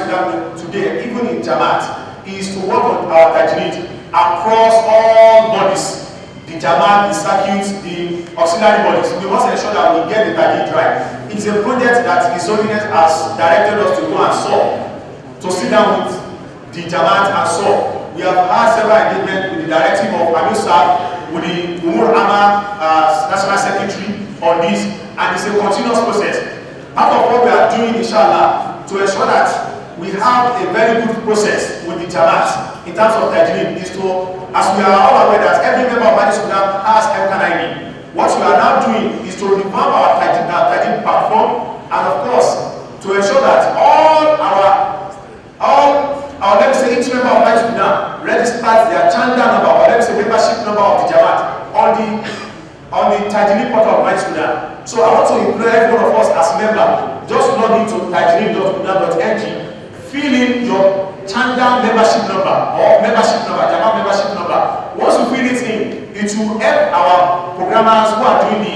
today, even in Jamaat, is to work on our tajweed across all bodies. The Jamaat, the circuits, the auxiliary bodies. We must ensure that we get the tajweed right. It's a project that His Holiness has directed us to go and solve, to sit down with the Jamaat and solve. We have had several engagements with the directive of Amir Saab, with the Umur Amma National Secretary on this, and it's a continuous process. Part of what we are doing, inshallah, to ensure that we have a very good process with the Jamaat in terms of tajweed is to, as we are all aware that every member of Hadith Sudan has Mkan ID. What we are now doing is to revamp our tajweed platform, and of course, to ensure that all our let me say each member of Hadith Sudan registers their chanda number, or let me say membership number of the Jamaat on the tajweed portal of Hadith Sudan. So I want to employ every one of us as member, just log into tajweed.sudan.ng, fill in your chanda membership number or Jamaat membership number. Once you fill it in, it will help our programmers who are doing the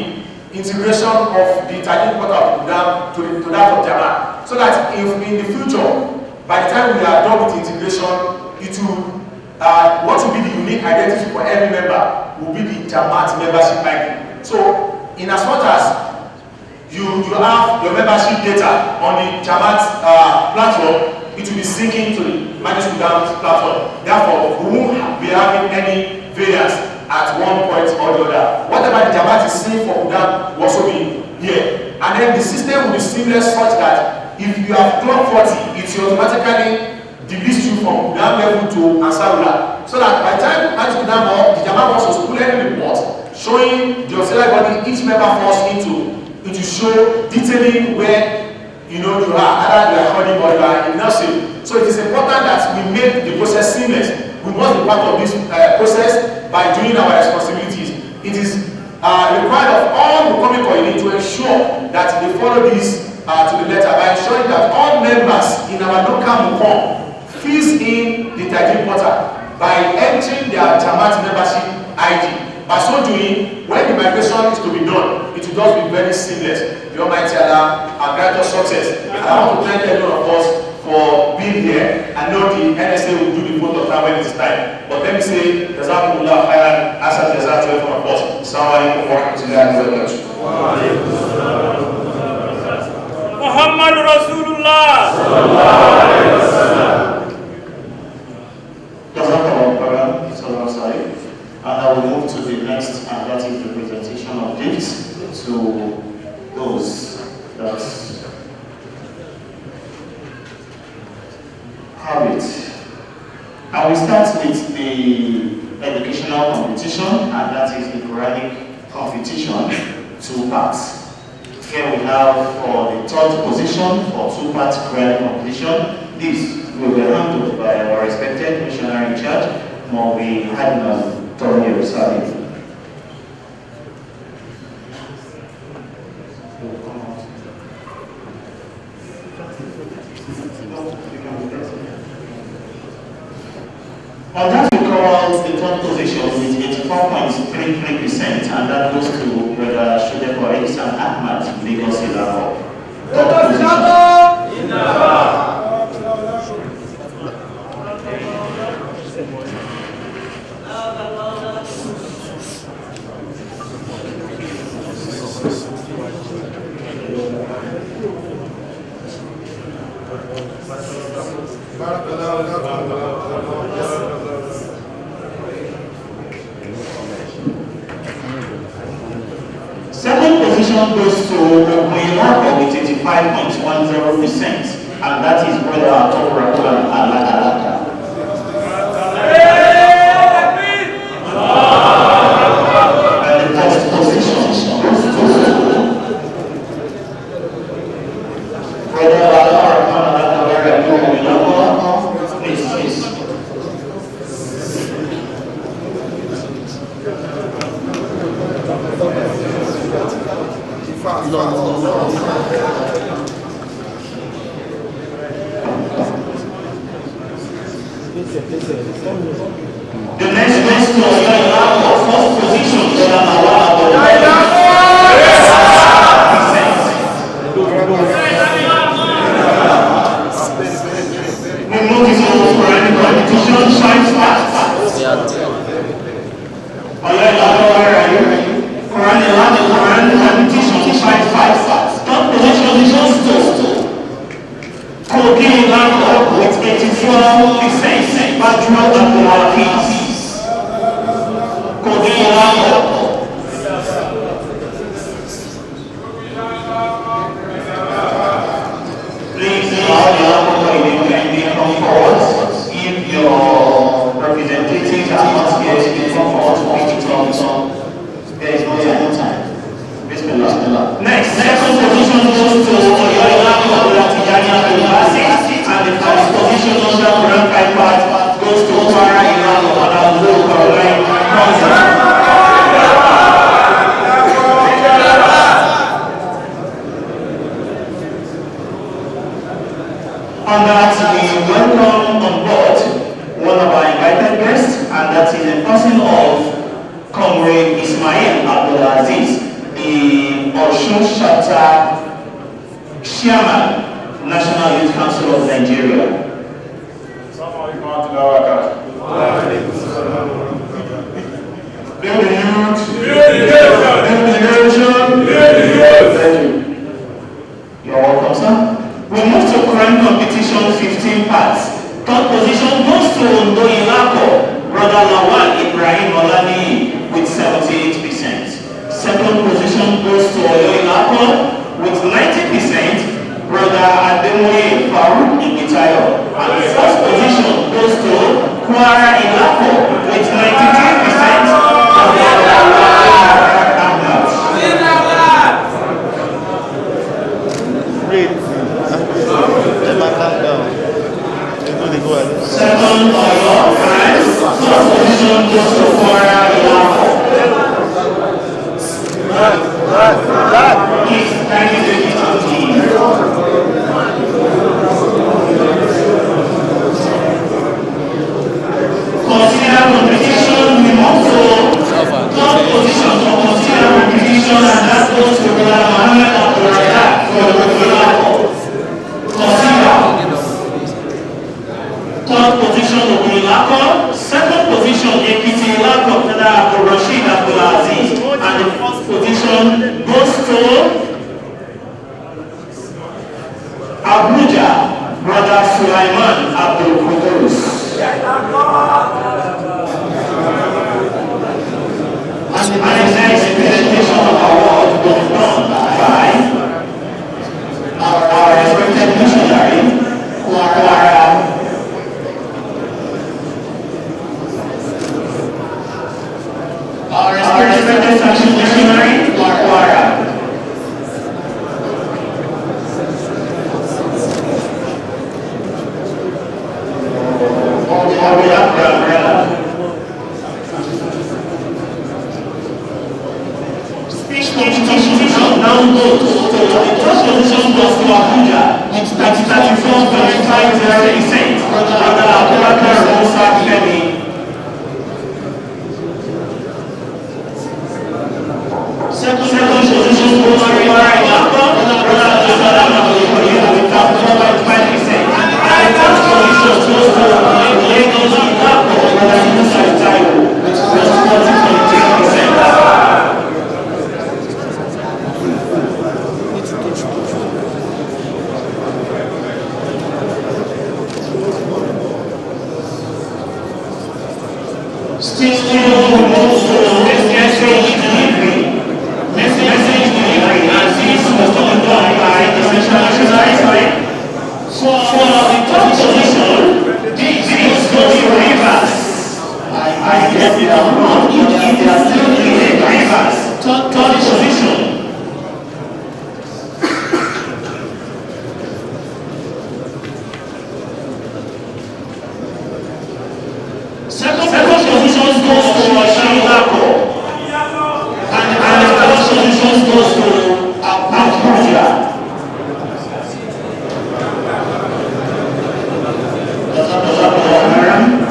integration of the tajweed portal to that of Jamaat, so that if in the future, by the time we are done with the integration, it will what will be the unique identity for every member will be the Jamaat membership ID. So in as much as you have your membership data on the Jamaat platform, it will be syncing to the Managed Sudan platform. Therefore, we won't be having any variance at one point or the other. Whatever the Jamaat is seeing for Sudan will also be here. And then the system will be seamless such that if you have clock 40, it will automatically delist you from Sudan level to Ansarullah. So that by the time Managed Sudan or the Jamaat wants to pull any report showing the auxiliary body each member falls into, it will show detailing where you are, either you are holding or you are in nursing. So it is important that we make the process seamless. We must be part of this process by doing our responsibilities. It is required of all Mukomi community to ensure that they follow this to the letter by ensuring that all members in our local Mukom fills in the tajweed portal by entering their Jamaat membership ID. By so doing, when the migration is to be done, it will just be very seamless. The Almighty Allah and grant us success. And I want to thank every one of us for being here. I know the NSA will do the vote of time when it is time. But let me say, Jazakumullah khairan, Asad Jazak to every one of us. Assalamu alaikum wa rahmatullahi wa barakatuh. Muhammad Rasulullah. And I will move to the next, and that is the presentation of gifts to those that have it. I will start with the educational competition, and that is the Quranic competition, 2 parts. Here we have for the 3rd position for 2-part Quranic competition. This will be handled by our respected missionary in charge, Maulvi Hadman Tony Rusali. On that we call the 3rd position with 84.33%, and that goes to Brother Shudeko Ihsan Ahmad, Lagos Ilako. 3rd position. Second position goes to Muyilako with 85.10%, and that is Brother Toprakula Alaka. The next goes to Oyoilako, first position, Shamawa. We move this on for any competition, shine fast. Oyoilako, where are you? Quran 11, Quran competition, shine fast. Top position is just Kogi Ilako with 84%, Badro Abdulhafiz. Kogi Ilako. Please allow the Ilako to come forward. If your representatives are not here, you can come forward for me to talk. There is no time. Bismillah. Next, second position goes to Oyoilako Olatijani Abdulbasit, and the first position under Quran 5 part goes to Kwara Ilako and Abdul Caroline Conza. On that, we welcome on board one of our invited guests, and that is a person of Comrade Ismail Abdulaziz, the Osun Chapter Chairman, National Youth Council of Nigeria. Build the youth, build the nation, thank you. You're welcome, sir. We move to Quran competition 15 parts. Third position goes to Ondo Ilako, Brother Lawal Ibrahim Olani with 78%. Second position goes to Oyoilako with 90%, Brother Ademoye Farouk Ibitayo. And the first position goes to Kwara Ilako with 93%, Brother Ahmad. Second Oyo, and first position goes to Kwara Ilako. Please, thank you to the team. Consider competition, we also third position for consider competition, and that goes to Brother Muhammad Abdulrazak for Ilako. Consider. Third position of Ilako. Second position, Ekiti Ilako, Brother Abdul Rashid Abdulaziz. And the first position goes to Abuja, Brother Sulaiman Abdul Qudus. And the next presentation of award was done by our respected missionary, Kwara. Our respected section missionary, Kwara. Speech competition now goes to the first position goes to Abuja with 34.50%. Brother Abubakar Musa Femi. Second position goes to Kwara Ilako, Brother Abdulsalam Abdulkoye with 4.5%. And the first position goes to Lagos Ilako, Brother Musa Taiwo with 40.3%. Still we move to the message delivery, and this was done by the Central National. For the top position, this is Tony Rivers. I guess they are wrong, if they are still in Rivers, third position. Second position goes to Oyoilako, and the first position goes to Abuja.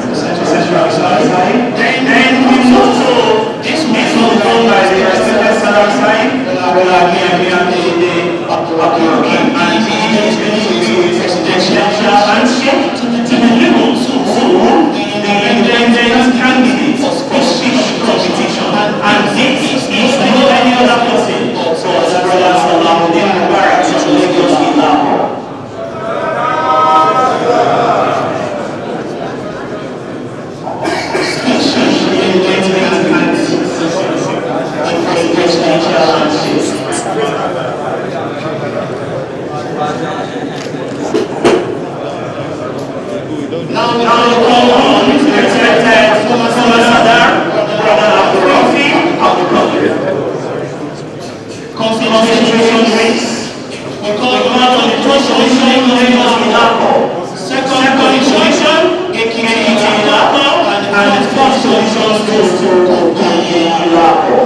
The Central Then we move to this will be done by the respected Salam side, and he is going to be presidential handshake to the people who the independent candidate for speech competition. And this is not any other person. So as brother Salahuddin Mubarak to Lagos Ilako. Now we call on the respected former Sadar, brother Abdul concentration rates. We call on the first solution in Lagos Ilako. Second solution, Ekiti Ilako, and the fourth solution goes to Ilako.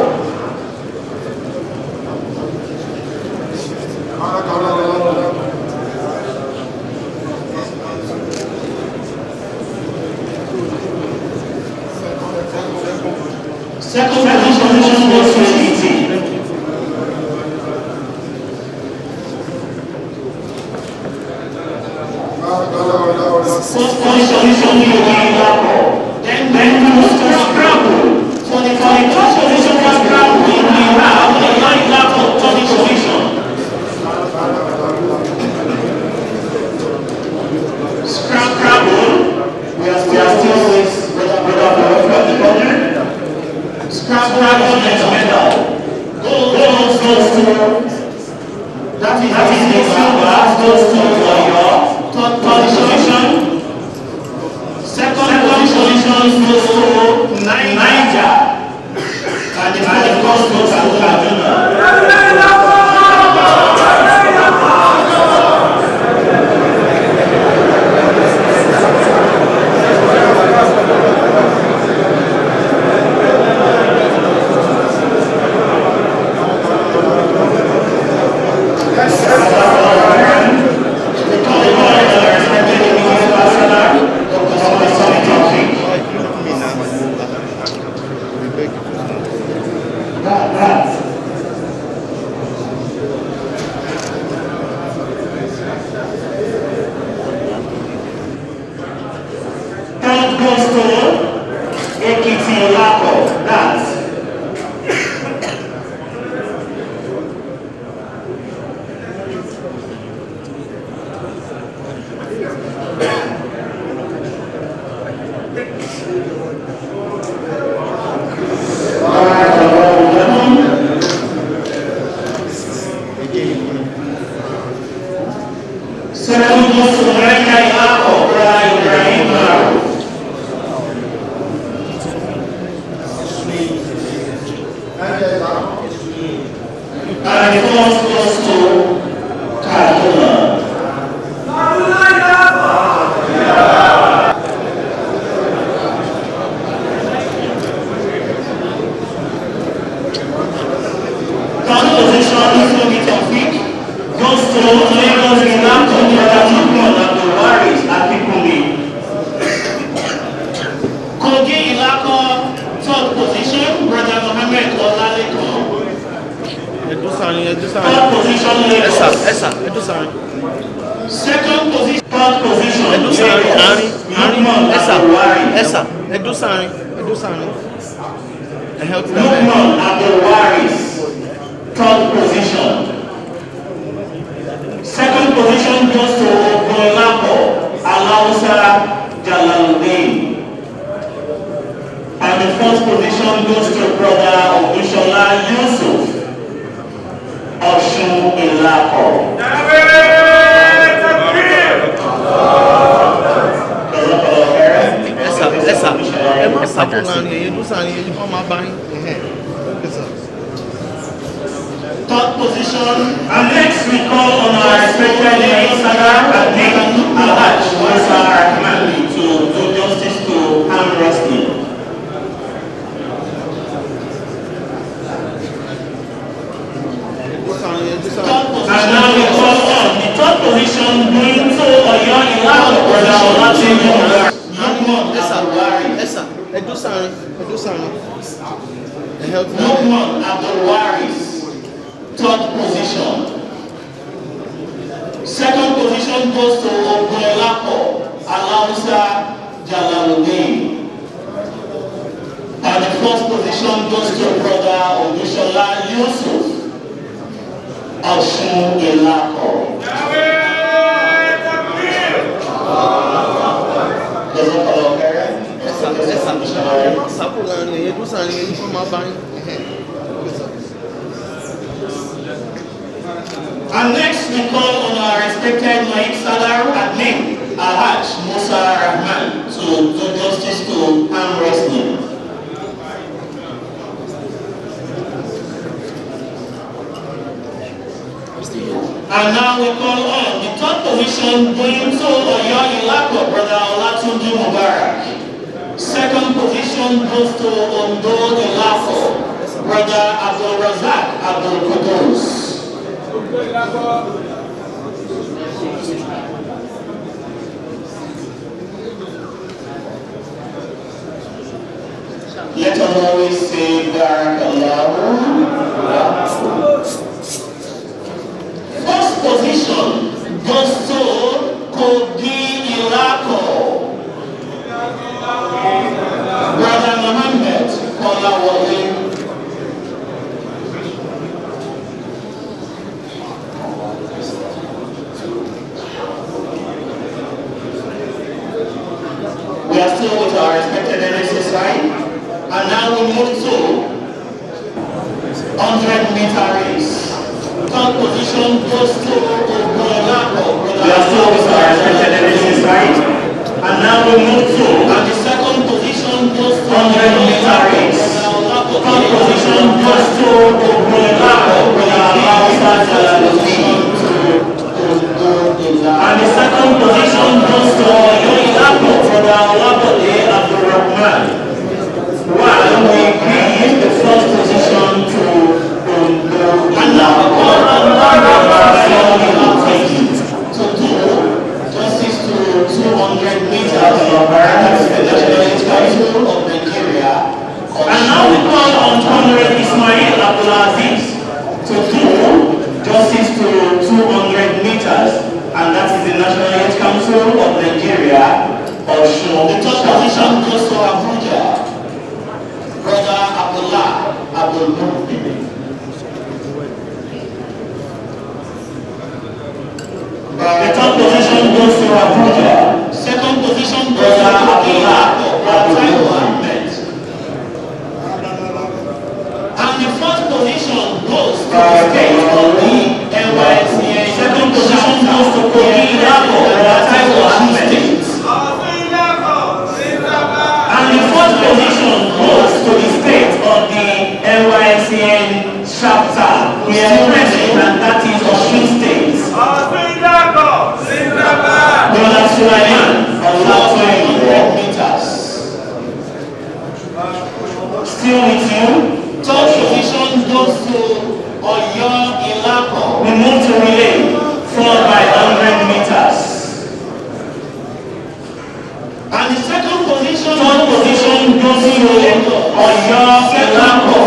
Second solution goes to Ekiti. Solution will be Ilako. Then we move to Scrabble. For the first solution for Scrabble, we have the Ilako third solution. Scrabble, we are still with brother the corner. Scrabble next medal. Gold goes to, that is the silver goes to your third solution. Second solution goes to Niger. And the first goes to Kaduna. Third goes to Ekiti Ilako. That's second goes to Ilako. And the fourth goes to Kaduna. Third position to the topic goes to Lagos Ilako, brother Mkan and the Waris at Pikumi. Kogi Ilako, third position, brother Mohammed Olaleko. Third position, Lagos. Second position, third position, Lagos. Lukman Abdul-Waris, third position. Second position goes to Ogunlapo Alausa Jalaluddin. And the first position goes to brother Ogunshola Yusuf Oshun Ilako. Third position, and next we call on our respected Lagos Saga and King Alhaj Musa Rahman to do justice to arm wrestling. And now we call on the third position going to Oyo Ilako, brother Olatunji Lukman Abdul-Waris. Lukman Abdul Waris, third position. Second position goes to Ogunelapo Alausa Jalaluddin. And the first position goes to brother Odushola Yusuf Oshun Ilapo. Does it follow parent? And next we call on our respected Naib Salar Admin Alhaj Musa Rahman to do justice to arm wrestling. And now we call on the third position going to Oyo Ilako, brother Olatunji Mubarak. Second position goes to Ondo Ilako, brother Abdul Razak Abdul Qudus. Let us always say Barakallahu. First position goes to Kogi Ilako, brother Mohammed Kolawole. We are still with our respected NSSI, and now we move to 100-meter race. Third position goes to Ogunelapo. We are still with our respected NSSI, and now we move to, and the second position goes to 100-meter race. Third position goes to Ogunelapo. And the second position goes to Ogunelapo for the Olabode Abdurrahman. While we give the first position to and now we call on to do justice to 200 meters of the National Council of Nigeria. And now we call on Comrade Ismail Abdulaziz to do justice to 200 meters, and that is the National Youth Council of Nigeria. The third position goes to Abuja, brother Abdullah Abdul Muhsin. The third position goes to Abuja. Second position goes to Abdullah Abdul Ahmed. And the fourth position goes to the state of the NYSCA. Second position goes to Kogi Ilako Ahmed. And the fourth position goes to the state of the NYSCN chapter. We are present, and that is Osun State. Brother Sulaiman, Allah 200 meters. Still with you. Third position goes to Oyo Ilako. We move to relay, followed by 100 meters. And the second position, third position goes to Oyo Ilako.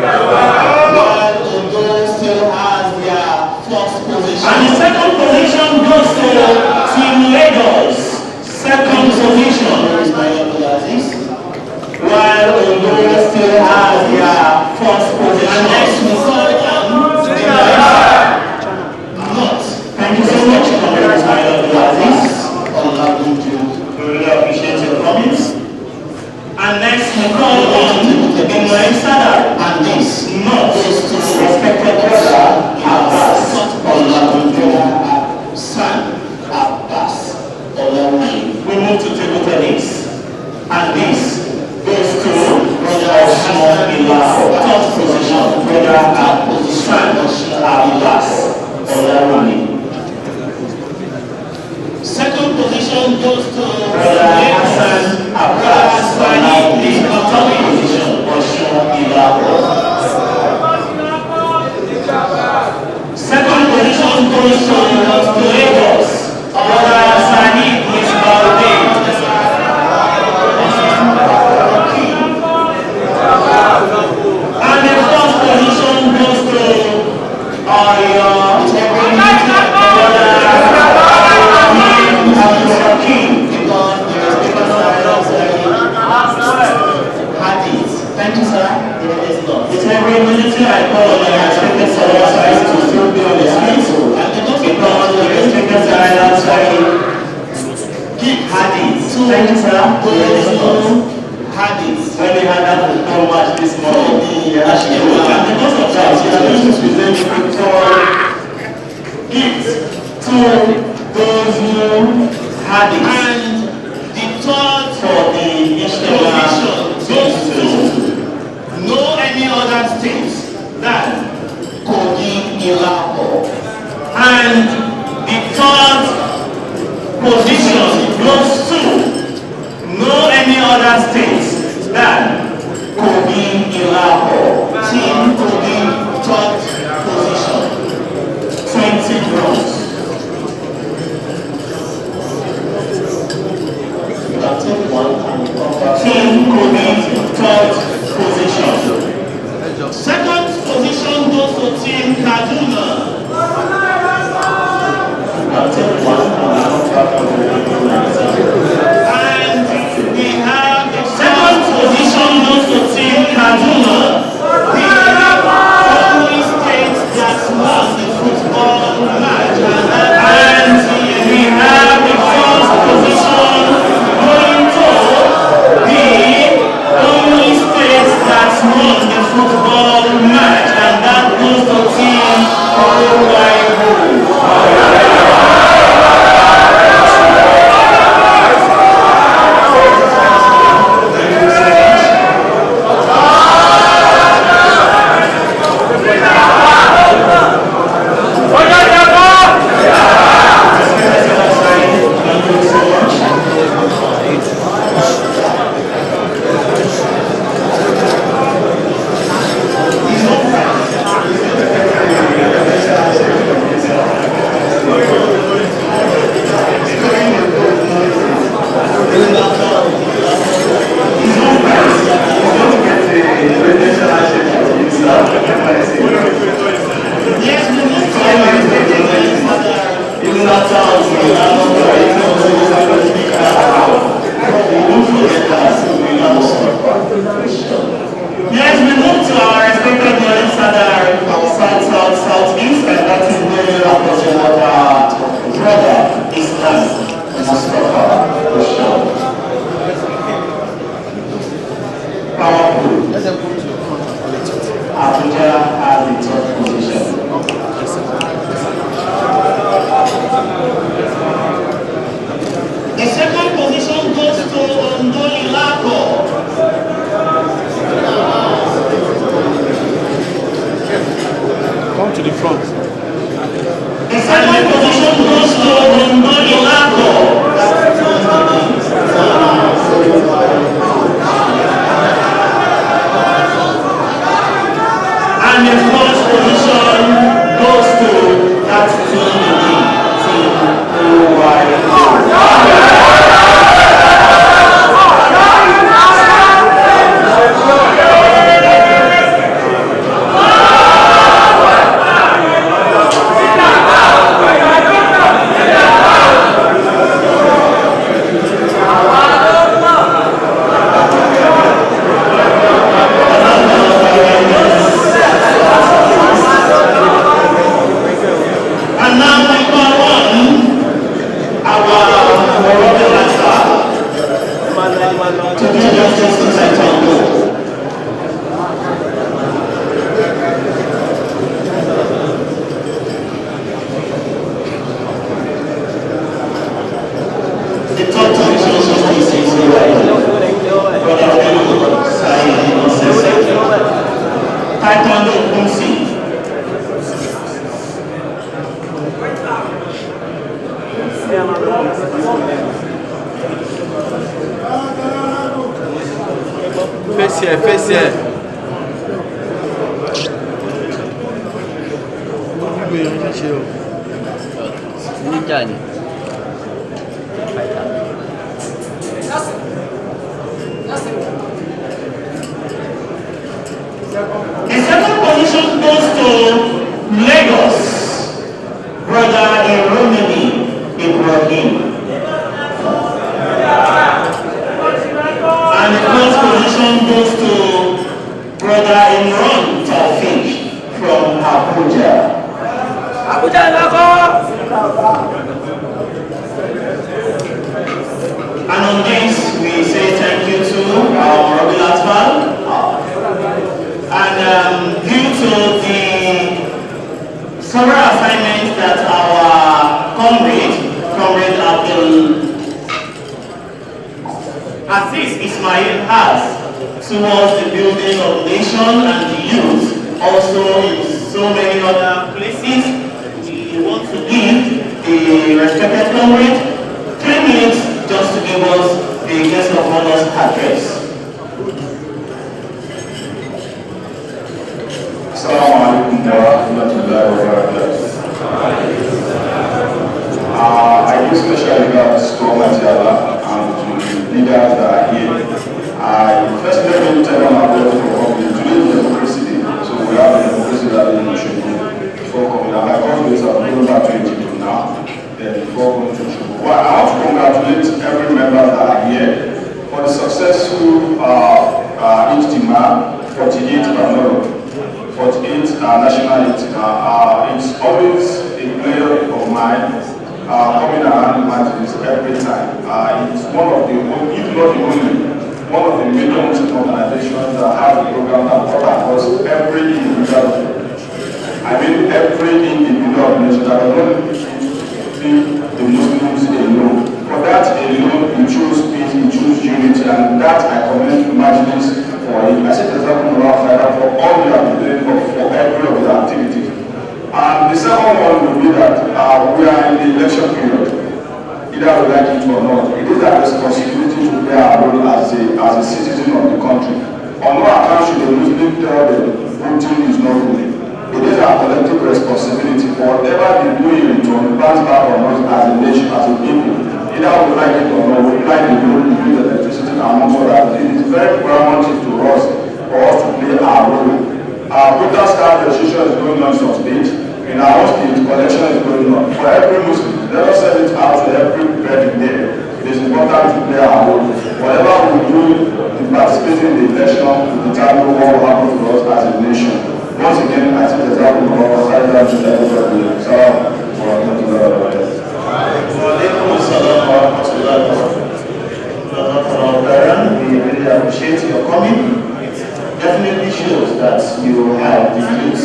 While Ondo still has their first position. And the second position goes to Team Lagos. Second position. While Ondo still has their first position. And next we call on North. Thank you so much, Comrade Ismail Abdulaziz. We really appreciate your comments. And next we call on Ibrahim Sadar, and this North is to respected brother Abbas son Abbas Olawumi. We move to table tennis, and this goes to brother Osman Ilako. Third position, brother son Abbas Olawumi. Second position goes to brother Hassan Abbas Olawumi. Third position, Osman Ilako. Second position goes to Lagos, brother Sani Misbaude. those who had it, when we had that football match this morning, actually, and because of that, we are going to present football gifts to those who had it. And the third for the Ijtema goes to no any other state than Kogi Ilako. And the third position goes to no any other state than Kogi Ilako. Team Kogi, third position, 20 bronze. Team Kogi, third position. Second position goes to Team Kaduna. And we have the second position goes to Team Kaduna. The only state that won the football match. And we have the first position going to the only state that won the football match. And that goes to Team Oruwaibu. Yes, we move to our respected audience that are south, southeast, and that is where we are approaching our brother, Islam, Mustafa, Rashad. Powerful. Abuja has the third position. The second position goes to Ondo Ilako. Come to the front. The second position goes to Ondo Ilako. And the first position goes to that team Oruwaibu. And now we call on our Moroccan master to do justice to Satan. The third position is Taekwondo Kunsi. Face here. Ninja ni. The second position goes to Lagos, brother Iromini Ibrahim. And the first position goes to brother Imran Taufik from Abuja. Abuja Lako. And on this we say Ismail has towards the building of nation and the youth, also in so many other places. We want to give the respected comrade 3 minutes just to give us the guest of honor's address. Assalamu alaikum wa rahmatullahi wa barakatuh. I give special regards to Almighty Allah and to the leaders that are here. I first let me tell them about the company. Today is Democracy Day, so we have the Democracy Day in Shogun before coming out. My colleagues are going back to Egypt now, then before coming to Shogun. Well, I want to congratulate every member that are here for the successful Ijtema 48 Banoro. 48 national Ijtema. It's always a pleasure of mine coming around matches every time. It's one of the, if not the only, one of the major Muslim organizations that have a program that covers every individual. I mean every individual organization that does not leave the Muslims alone. For that alone, he chose peace, he chose unity, and that I commend Majlis for it. I said for all you have been doing for every of the activities. And the second one will be that we are in the election period. Either we like it or not. It is our responsibility to play our role as a citizen of the country. On no account should the Muslim tell them voting is not good. It is our collective responsibility for whatever they do in return, pass back on us as a nation, as a people. Either we like it or not, we like the role to use electricity amongst others. It is very paramount to us for us to play our role. Our voters card registration is going on in some states. In our state, collection is going on. For every Muslim, let us send it out to every person there. It is important to play our role. Whatever we do in participating in the election will determine what will happen to us as a nation. Once again, I think the example of our side to everybody. We really appreciate your coming. It definitely shows that you have the youth.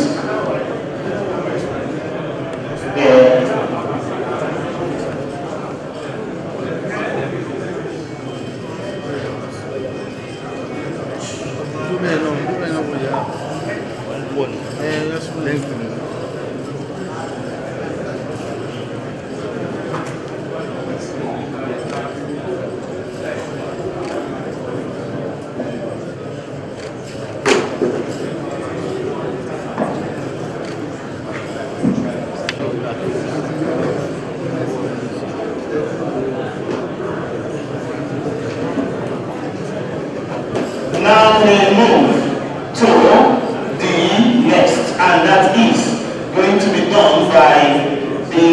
Now we move to the next, and that is going to be done by the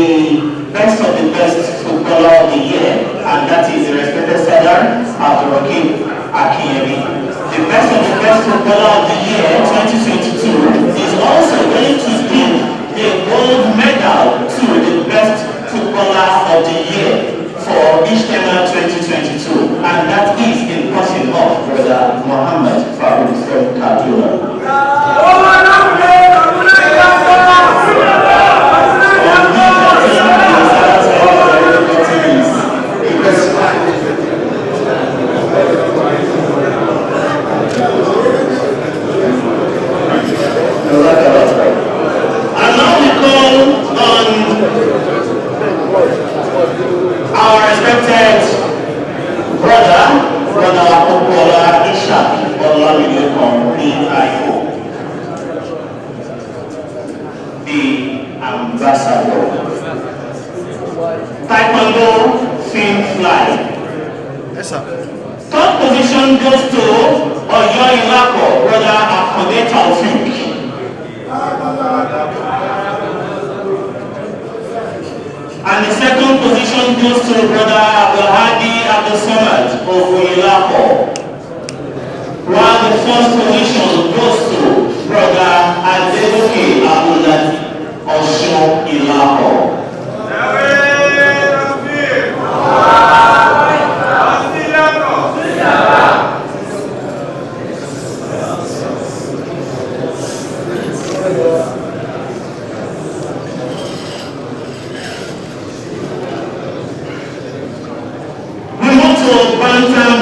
best of the best footballer of the year, and that is the respected Sadar Abdurrahim Akiyemi. The best of the best footballer of the year 2022 is also going to give a gold medal to the best footballer of the year for Ijtema 2022, and that is in person of Brother Muhammad Farouk from Kaduna. And now we call on our respected brother Okola Ishak Olamide PIO, the ambassador. Taekwondo fin fly. Yes, sir. Third position goes to Oyo Ilako, brother Akode Taufik. And the second position goes to brother Abdulhadi Abdulsamad of Ilako. While the first position goes to brother Adebuki Abdullah Osho Ilako. Bantam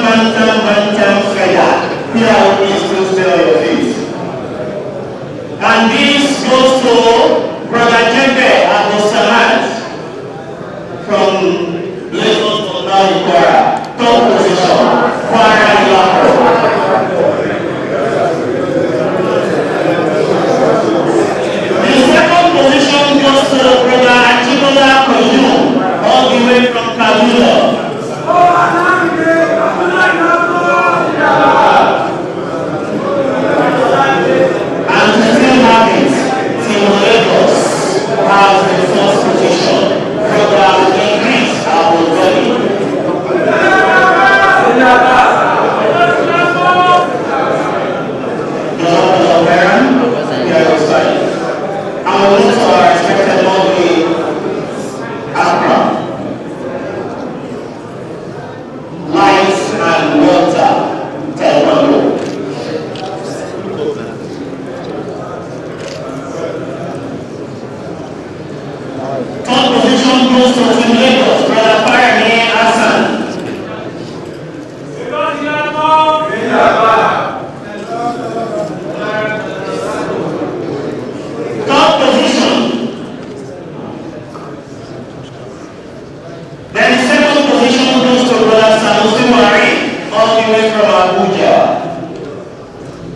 way from Abuja.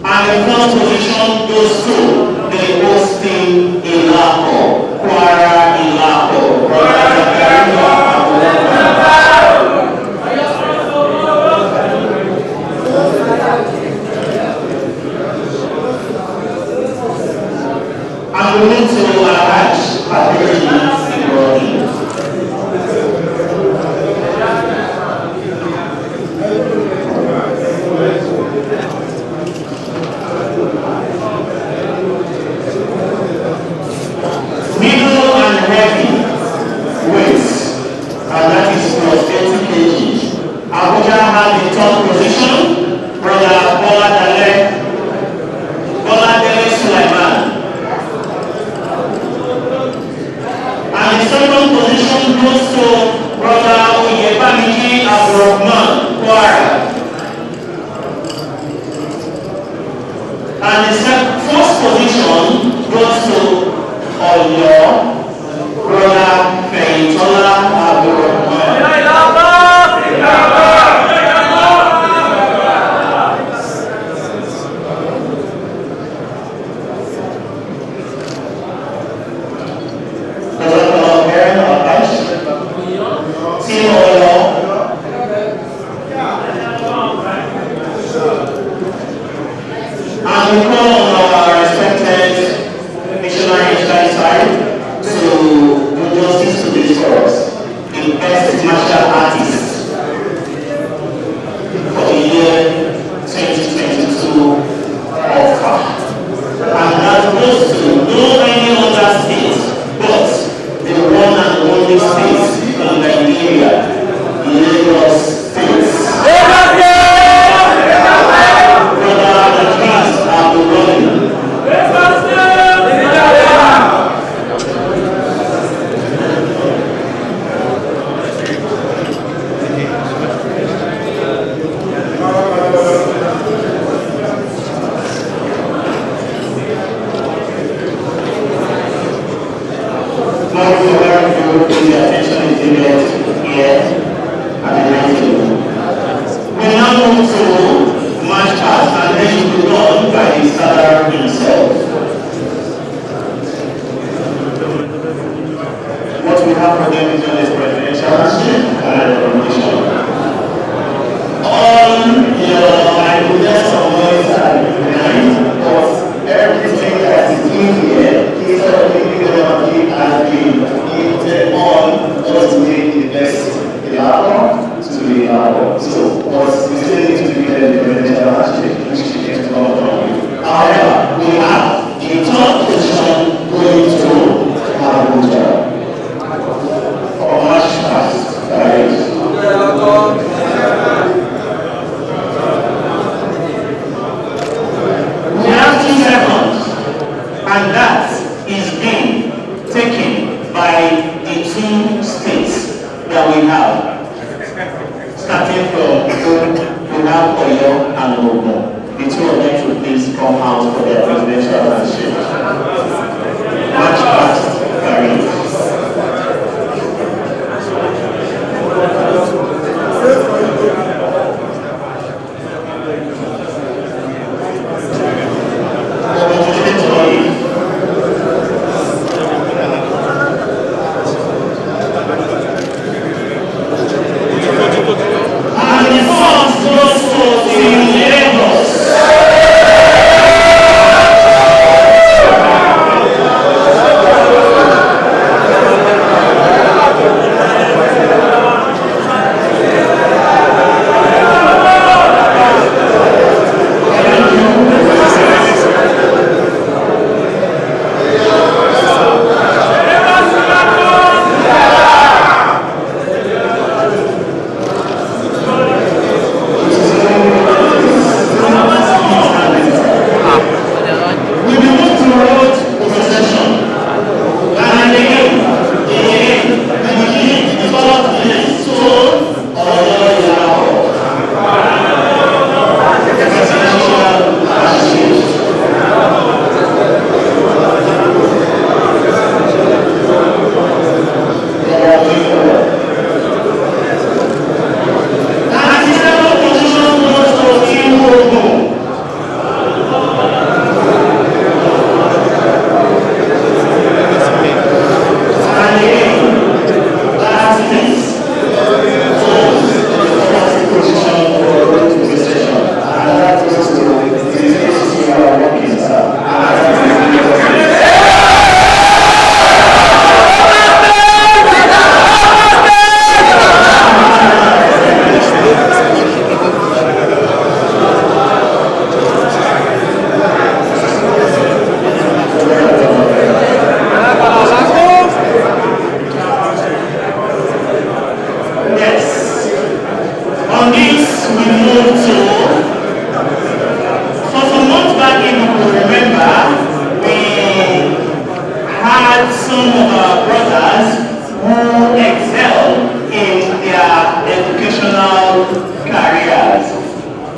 And the first position goes to the hosting Ilako, Kwara Ilako, Brother Zakaria and we need to attach Adeji Ibrahim. Middle and heavy weights, and that is plus 80 kg. Abuja has the top position, Brother Bola Dele Sulaiman. And the second position goes to Brother Oyebamiji Abdurrahman, Kwara. And the first position goes to Oyo, Brother Feyitola Abdurrahman. Team Oyo. And we call on our respected missionary side to do justice to this cause. The best martial artist for the year 2022 of CAF. And that goes to no any other state but the one and only state in Nigeria, Lagos State.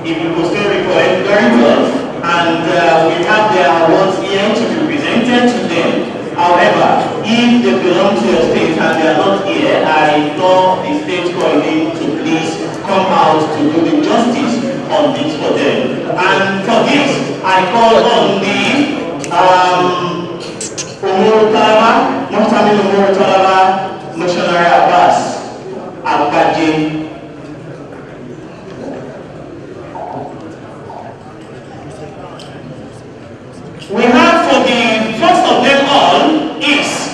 if you could still recollect very well, and we have their awards here to be presented to them. However, if they belong to a state and they are not here, I implore the state coordinator to please come out to do the justice on this for them. And for this, I call on the Umuru Talaba, Muhtamin Umuru Talaba, Missionary Abbas, Abbaji. We have for the first of them all is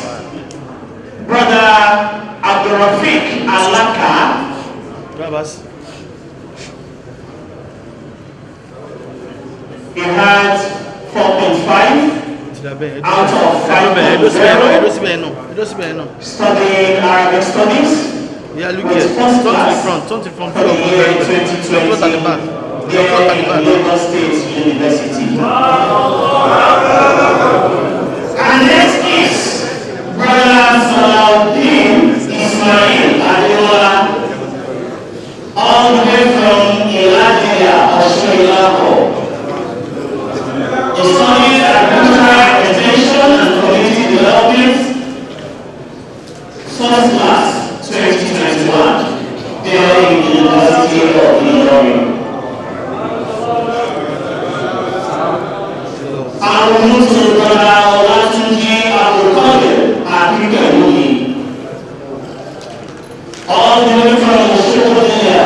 Brother Abdurrafiq Alaka. He had 4.5 out of 5.0, studying Arabic studies with first class for the year 2020 in Lagos State University. And next is Brother Salahuddin Ismail Adeola, all the way from Iladia, Australia. He studied agricultural extension and community development, first class 2021, there in the University of Illinois. I will move to Brother Olatunji Abdulkadir Akikemuni, all the way from Australia,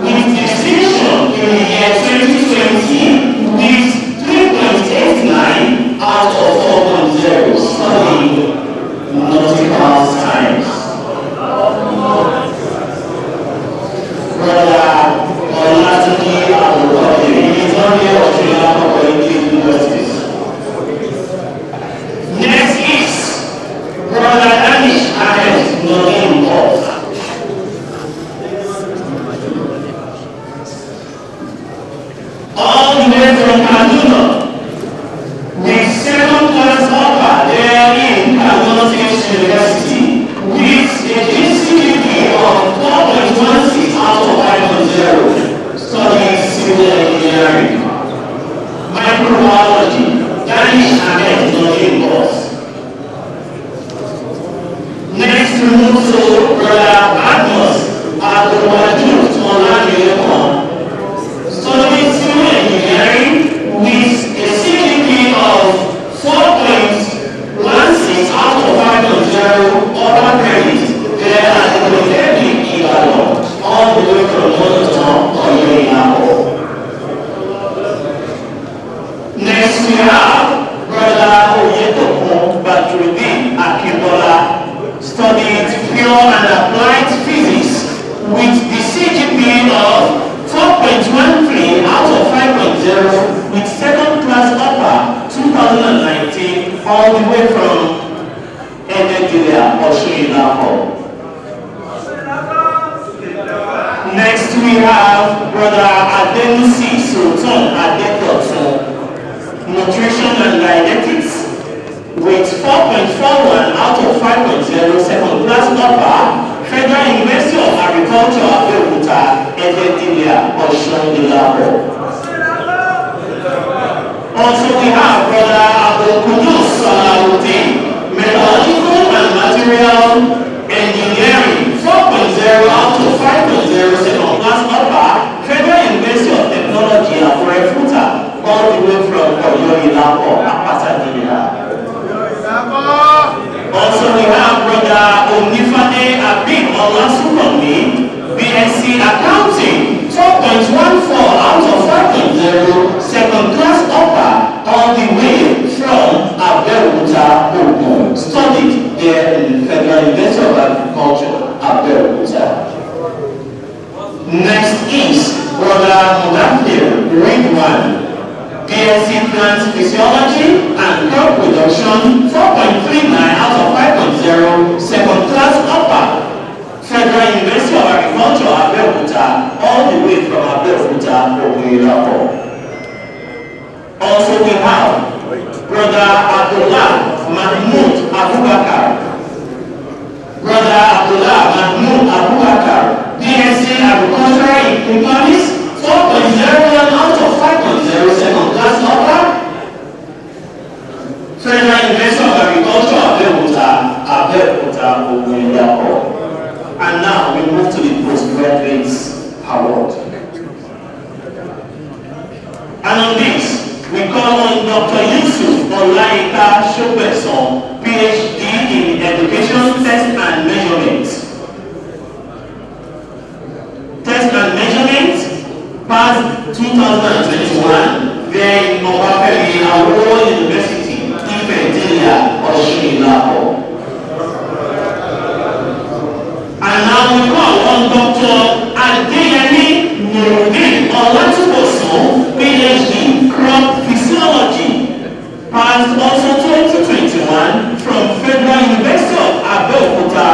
with distinction in the year 2020 with 3.89 out of 4.0, studying nautical science. Brother Olatunji Abdulkadir is on the Australia Universities. Next is Brother Danish Ahmed Nodim Boss. All the way from Kaduna, with second class offer there in Kaduna State University, with a GCP of 4.16 out of 5.0, studying civil engineering. Microbiology, Danish Ahmed Nodim Boss. Next we move to Brother Agnes Abdulwajud Olamilekon, studying civil engineering with a CGP of 4.16 out of 5.0 upper credit there at the Polytechnic Ibadan, all the way from Monoton or Yoyinabo. Next we have Brother Oyetokun Badruddin Akimbola, studied pure and applied physics with the CGP of 4.13 out of 5.0 with second class upper 2019, all the way from Edegilia, Australia. Next we have Brother Adenusi Sultan Adetotun, nutrition and dietetics with 4.41 out of 5.0 second class upper, Federal University of Agriculture, Abeokuta, Edegilia, Australia. Also we have Brother Abdul Kudus Salahuddin, metallurgical and material engineering, 4.0 out of 5.0 second class upper, Federal University of Technology, Abeokuta, all the way from Oyoyilapo, Apatadina. Also we have Brother Onifane Abib Olasukomi, BSc Accounting, 4.14 out of 5.0 second class upper, all the way from Abeokuta, Ogun, studied there in Federal University of Agriculture, Abeokuta. Next is Brother Mudafir Ridwan, BSc Plant Physiology and Crop Production, 4.39 out of 5.0 second class upper, Federal University of Agriculture, Abeokuta, all the way from Abeokuta, Ogun. Also we have Brother Abdullah Mahmoud Abubakar. Brother Abdullah Mahmoud Abubakar, BSc Agricultural Economics, And on this, we call on Dr. Yusuf Olaika Shopeson, PhD in Education, Test and Measurement. Test and Measurement, passed 2021, there in Mobafeli, Awolo University, Ife, Oshinilapo. And now we call on Dr. Adeyemi Nurudin Olatubosun, PhD, Crop Physiology, passed also 2021 from Federal University of Abeokuta,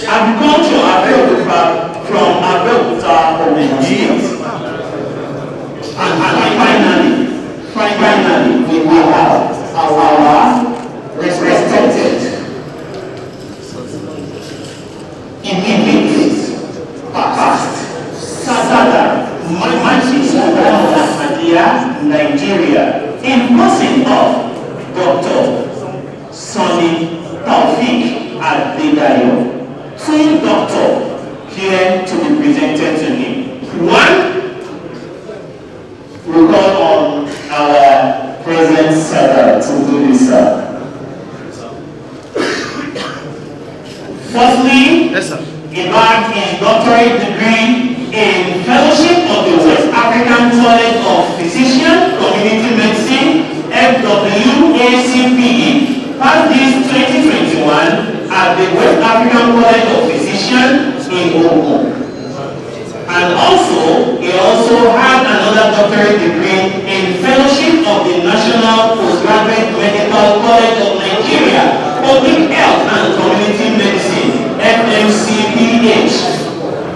Agriculture Abeokuta, from Abeokuta, Ogun State. And finally, we will have our respected immediate past Sadada Manchis Nigeria in person of Dr. Sonny Taufik Adedayo. Two doctors here to be presented to him. One, we call on our President Sada to do this. Firstly, Yes, sir. he marked his doctorate degree in Fellowship of the West African College of Physician, Community Medicine, FWACP, passed this 2021 at the West African College of Physicians in Ogun. And he also had another doctorate degree in Fellowship of the National Postgraduate Medical College of Nigeria, Public Health and Community Medicine, FMCPH.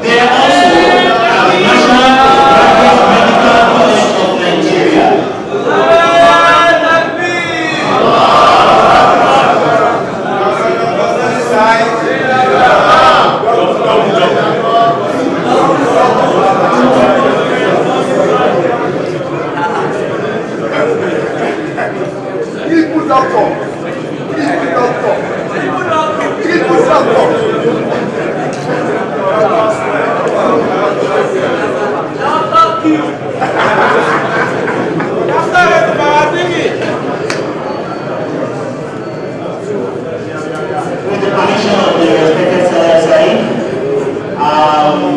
They are also at the National Postgraduate Medical College of Nigeria.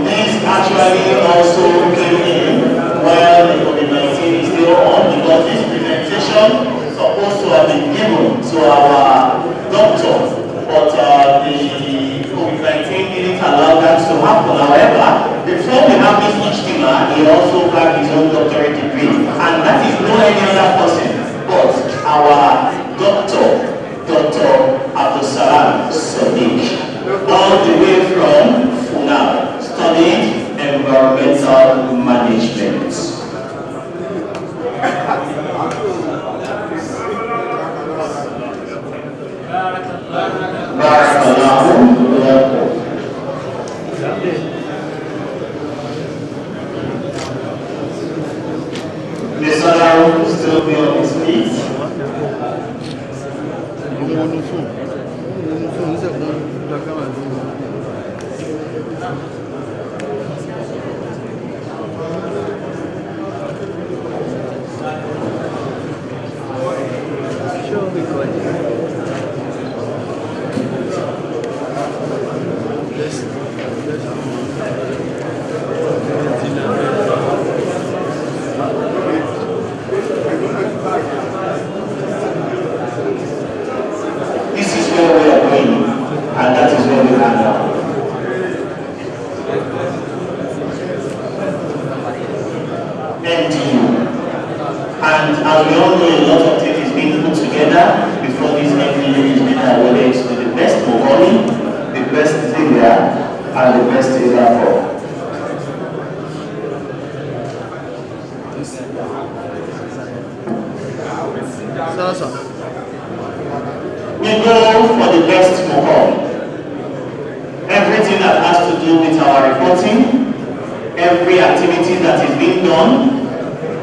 This actually also came in while the COVID-19 is still on, because this presentation is supposed to have been given to our doctor, but the COVID-19 didn't allow that to happen. However, before we have this Ijtema, he also got his own doctorate degree, and that is no any other person but our doctor, Dr. Abdulsalam Sadiq, all the way from Funab, studying environmental management. Mr. Darrow will still be on his feet. This is where we are going, and that is where we are now. NDU. And as we all know, a lot of things is being put together before this NDU is being awarded to the best Mogoli, the best Zambia, and the best Iraqo. We go for the best Mogoli. Everything that has to do with our reporting, every activity that is being done,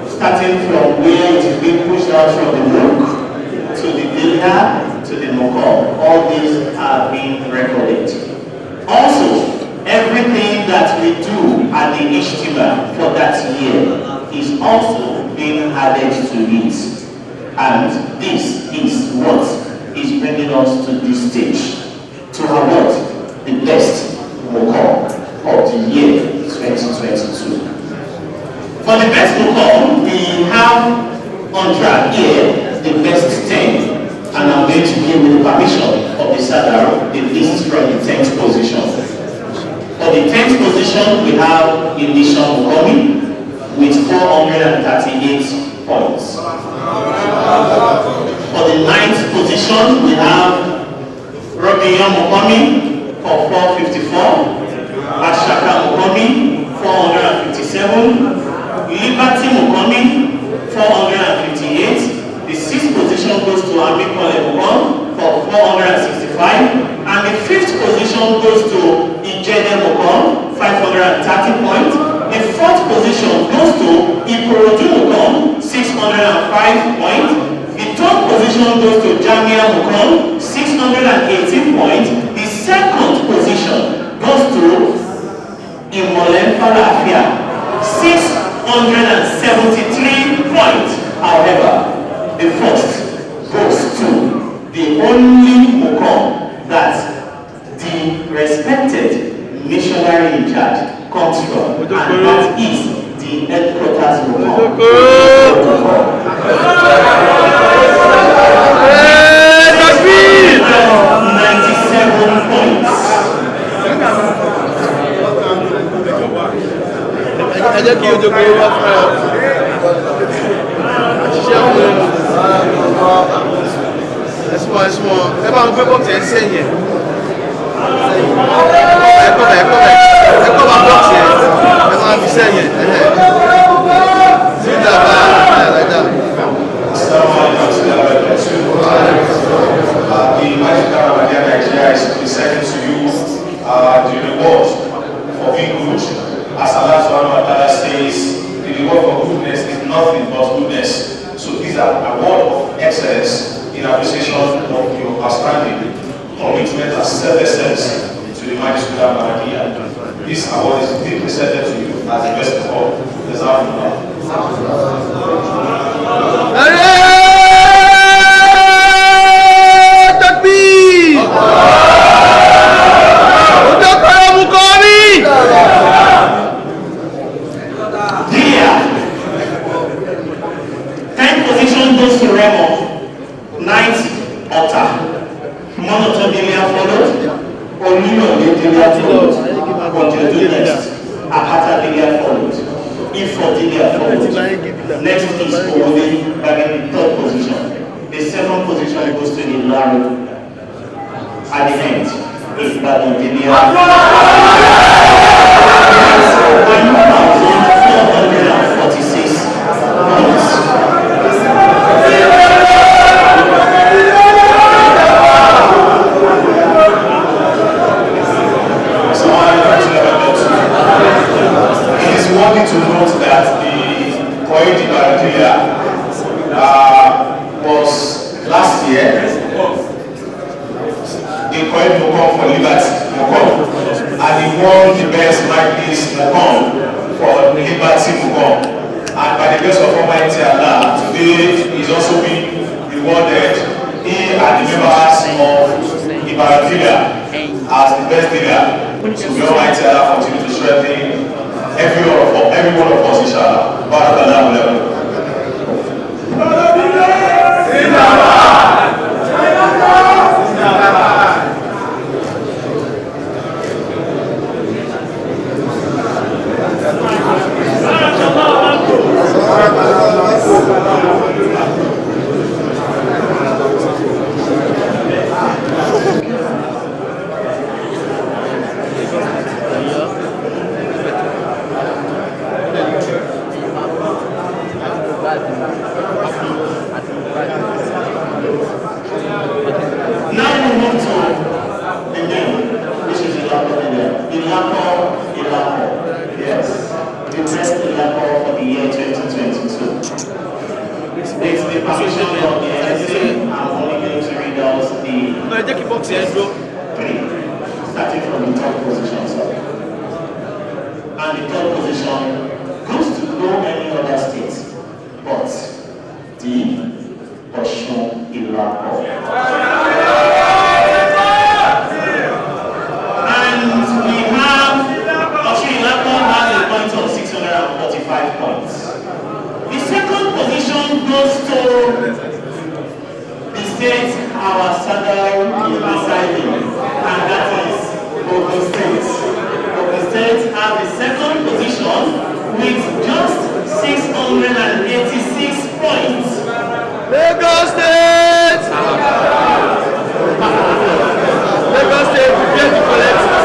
starting from where it is being pushed out from the book to the data to the Mogol, all these are being recorded. Also, everything that we do at the Ijtema for that year is also being added to it. And this is what is bringing us to this stage, to award the best Mkan of the year 2022. For the best Mkan, we have on track here the best 10. And I'm going to give with the permission of the Sadar the list from the 10th position. For the 10th position, we have Elisha Mukomi with 438 points. For the 9th position, we have Robiya Mukomi for 454, Ashaka Mukomi 457, Liberty Mukomi 458. The 6th position goes to Amikole Mkan for 465, and the 5th position goes to Ijtema Mkan 530 points. The 4th position goes to Ikorodu Mkan 605 points. The 3rd position goes to Jamia Mkan 618 points. The 2nd position goes to Imolen Falafia 673 points. However, the first goes to the only Mkan that the respected missionary in charge comes from, and that is the headquarters Mkan. 97 points. The Magical Ramadan Nigeria is presenting to you the reward for being good. As Allah subhanahu wa ta'ala says, the reward for goodness is nothing but goodness. So these are award of excellence in appreciation of your outstanding commitment and selflessness to the Magical Ramadan. This award is being presented to you as the best of all. Next is Owode bagging the 3rd position. The 2nd position goes to the Laro. At the end, it's Badondelia. 1,446 points. It is worthy to note that the Koyoti Baratuya was last year the Koyoti Mkan for Liberty Mkan, and he won the best practice Mkan for Liberty Mkan. And by the grace of Almighty Allah, today he's also been rewarded, he and the members of Ibaratuya, as the best leader. So may Almighty Allah continue to strengthen every one of us, inshallah. Barakallahu lakum. Starting from the top position, and the third position goes to no any other goes to the state our Sadar is residing, and that is Ogun State. Ogun State has the second position with just 686 points. Lagos State! Lagos State, prepare to collect it.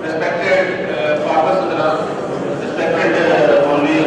respected farmers, respected only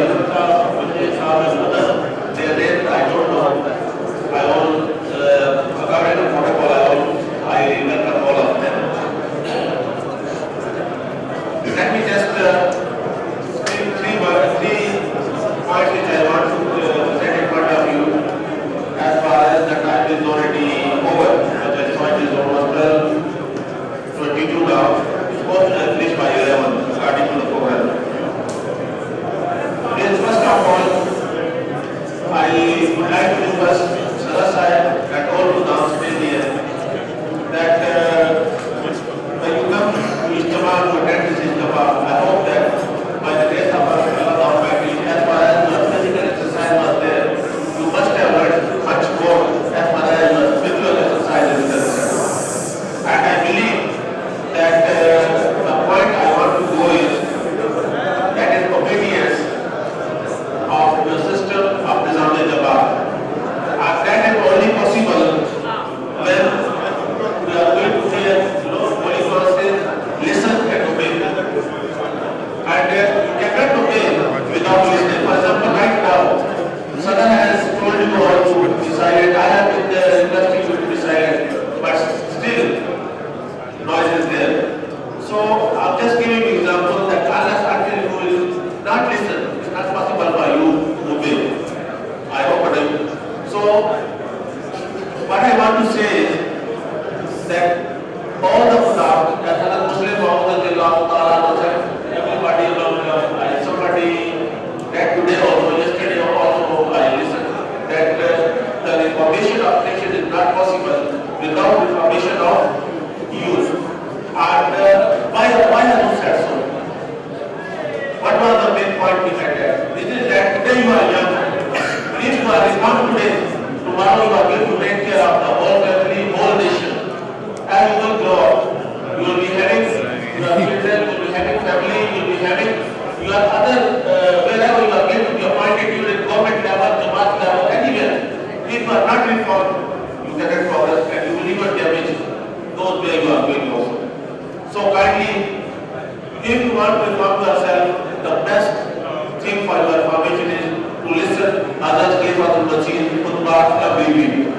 routine khutbah every week.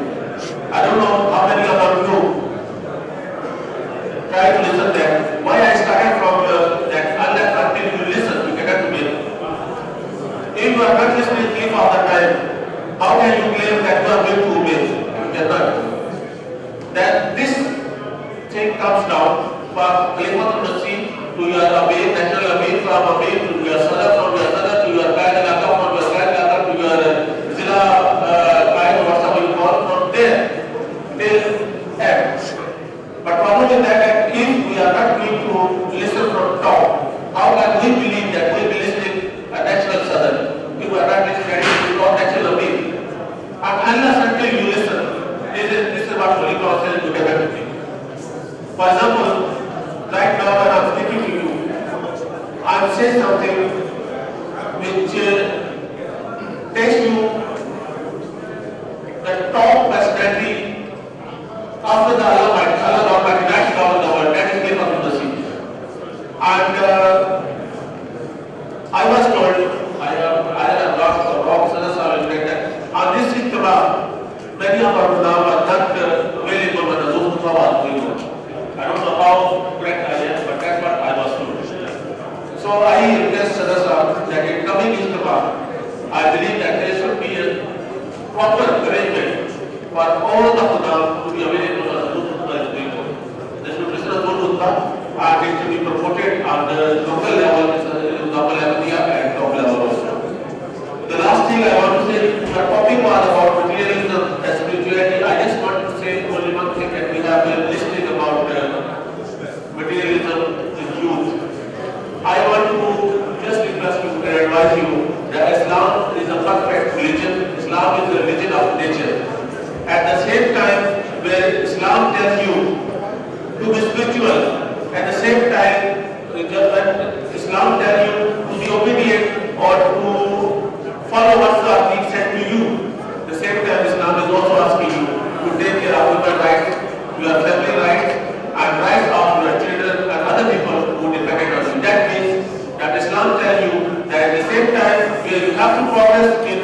I don't know how many of you try to listen there. Why I started from that until you listen, you cannot do it. If you are not listening if all the time, how can you claim that you are going to obey? You cannot. That this thing comes down from Khalifatul Masih to your Amir, national Amir, from Amir to your Sadar, from your Sadar to your Qaid Ilaka, from your Qaid Ilaka to your Zila Qaid, whatever you call, from there till end. But problem is that if we are not going to listen from top, how can we believe that we will be listening a natural Sadar? If we are not listening to natural Amir. And unless until you listen, this is what Holy Prophet says to get. For example, right now when I am speaking to you, I am saying something which takes you the top personality after the Allah Almighty, that's God of the world, that is given to the sea. And I was told, I have lost the wrong suggestion on this Ijtema, many of our now are not available when the Zoom was going on. I don't know how correct I am, but that's what I was told. So I request Sadasa that in coming Ijtema, I believe that there should be a proper arrangement for all the Khudam to be available on the Zoom was going on. They should listen to Zoom and it should be promoted on the local level, here and top level also. The last thing I want to say, the topic was about materialism and spirituality. I just want to say only one thing, that we have been listening about materialism in youth. I want to just request you and advise you that Islam is a perfect religion. Islam is a religion of nature. At the same time, where Islam tells you to be spiritual, at the same time, Islam tells you to be obedient or to follow what are being said to you. At the same time, Islam is also asking you to take care of human rights, your family rights, and rights of your children and other people who depend on you. That means that Islam tells you that at the same time, where you have to progress in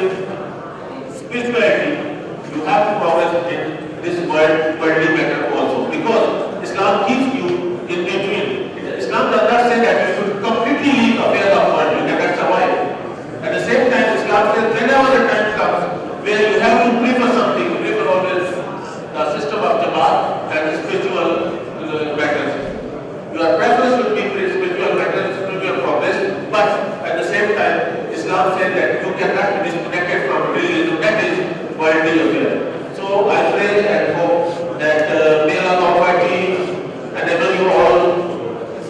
spirituality, you have to progress in this worldly matter also. Because Islam keeps you in between. Islam does not say that you should completely leave affairs of world, you cannot survive. At the same time, Islam says whenever the time comes where you have to prefer something, prefer always the system of Jamaat and spiritual matters. Your preference should be spiritual matters, spiritual progress, but at the same time, Islam says that you cannot be disconnected from religion, that is worldly affair. So I pray and hope that may Allah Almighty enable you all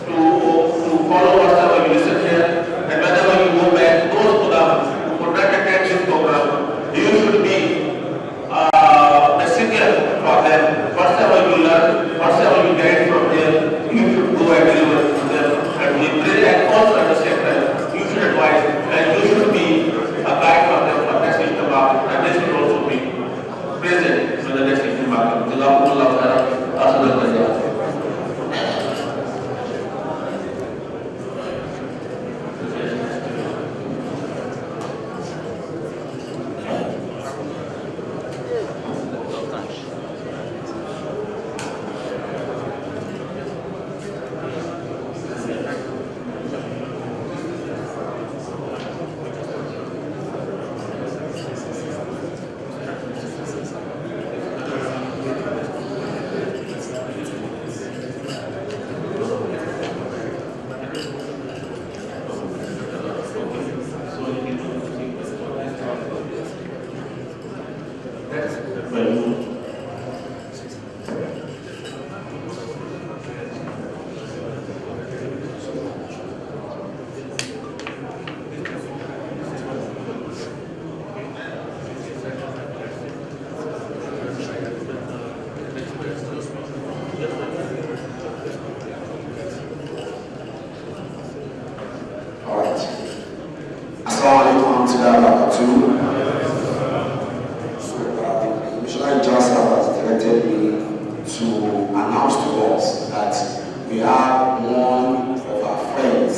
to follow whatever you listen here, and whenever you go back, those who could not attend this program, you should be a singer for them. Whatever you learn, whatever you get from here, you should go and deliver to them. And we pray, and also at the same time, you should advise, and you should be a guide for them for next Ijtema, and they should also be present for the next Ijtema. Jazakumullah khairan. Assalamualaikum. Missionary Johnson has directed me to announce to us that we have one of our friends,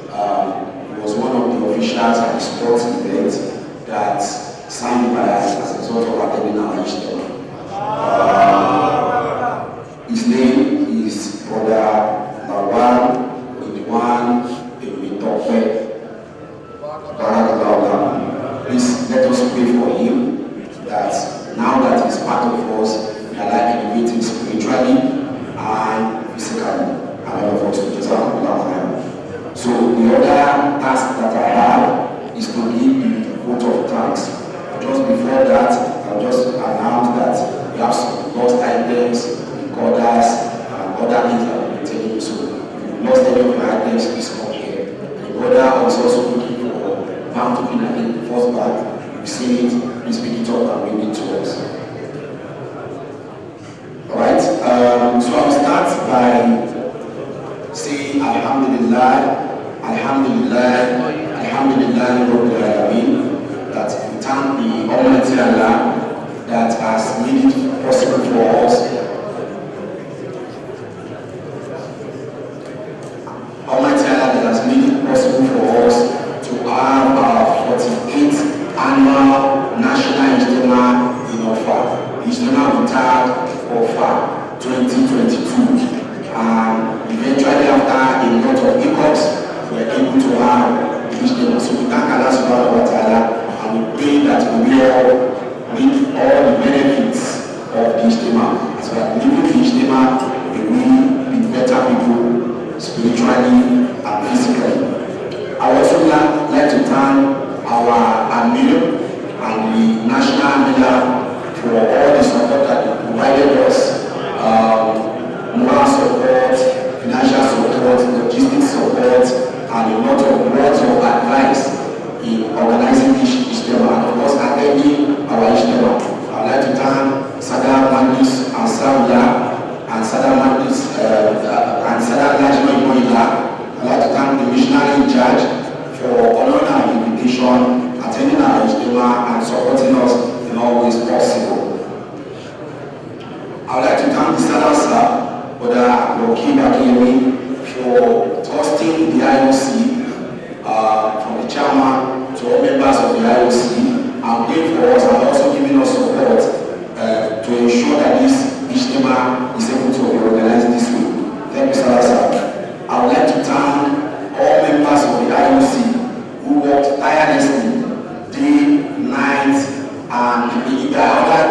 he was one of the officials at the sports event that signed by us as attending our Ijtema. His name is Brother Lawan Idwan Emitope. Please let us pray for him that now that he's part of us, we are like elevating spiritually and physically, and all of us to just So the other task that I have is to give the vote of thanks. Just before that, I'll just announce that we have some lost items, recorders, and other things that we'll be taking. So if you lost any of your items, please come here. The recorder is also looking for bound to be in the first bag. If you see it, please pick it up and bring it to us. Alright, so I'll start by saying Alhamdulillah, Alhamdulillah, Alhamdulillah, Rabbil Alameen, that we thank the Almighty Allah that has made it possible for us. Almighty Allah that has made it possible for us to have our 48th annual National Ijtema in Ofa. Ijtema retired Ofa 2022. And eventually after a lot of hiccups, we were able to have Ijtema. So we thank Allah subhanahu wa ta'ala, and we pray that we will with all the benefits of the Ijtema. As we are living the Ijtema, we will be better people spiritually and physically. I would also like to thank our Amir and the National Amir for all the support that they provided us. Moral support, financial support, logistics support, and a lot of words of advice in organizing this Ijtema, and of course attending our Ijtema. I would like to thank Sada Mandis and Saula and Sada Mandis and Sada Najma Iboila. I would like to thank the missionary in charge for honoring our invitation, attending our Ijtema, and supporting us in all ways possible. I would like to thank the Sada Sir, Brother Loki Bakemi, for trusting the IOC, from the chairman to all members of the IOC, and praying for us and also giving us support to ensure that this Ijtema is able to be organized this week. Thank you, sir. I would like to thank all members of the IOC who worked tirelessly, day, night, and in the other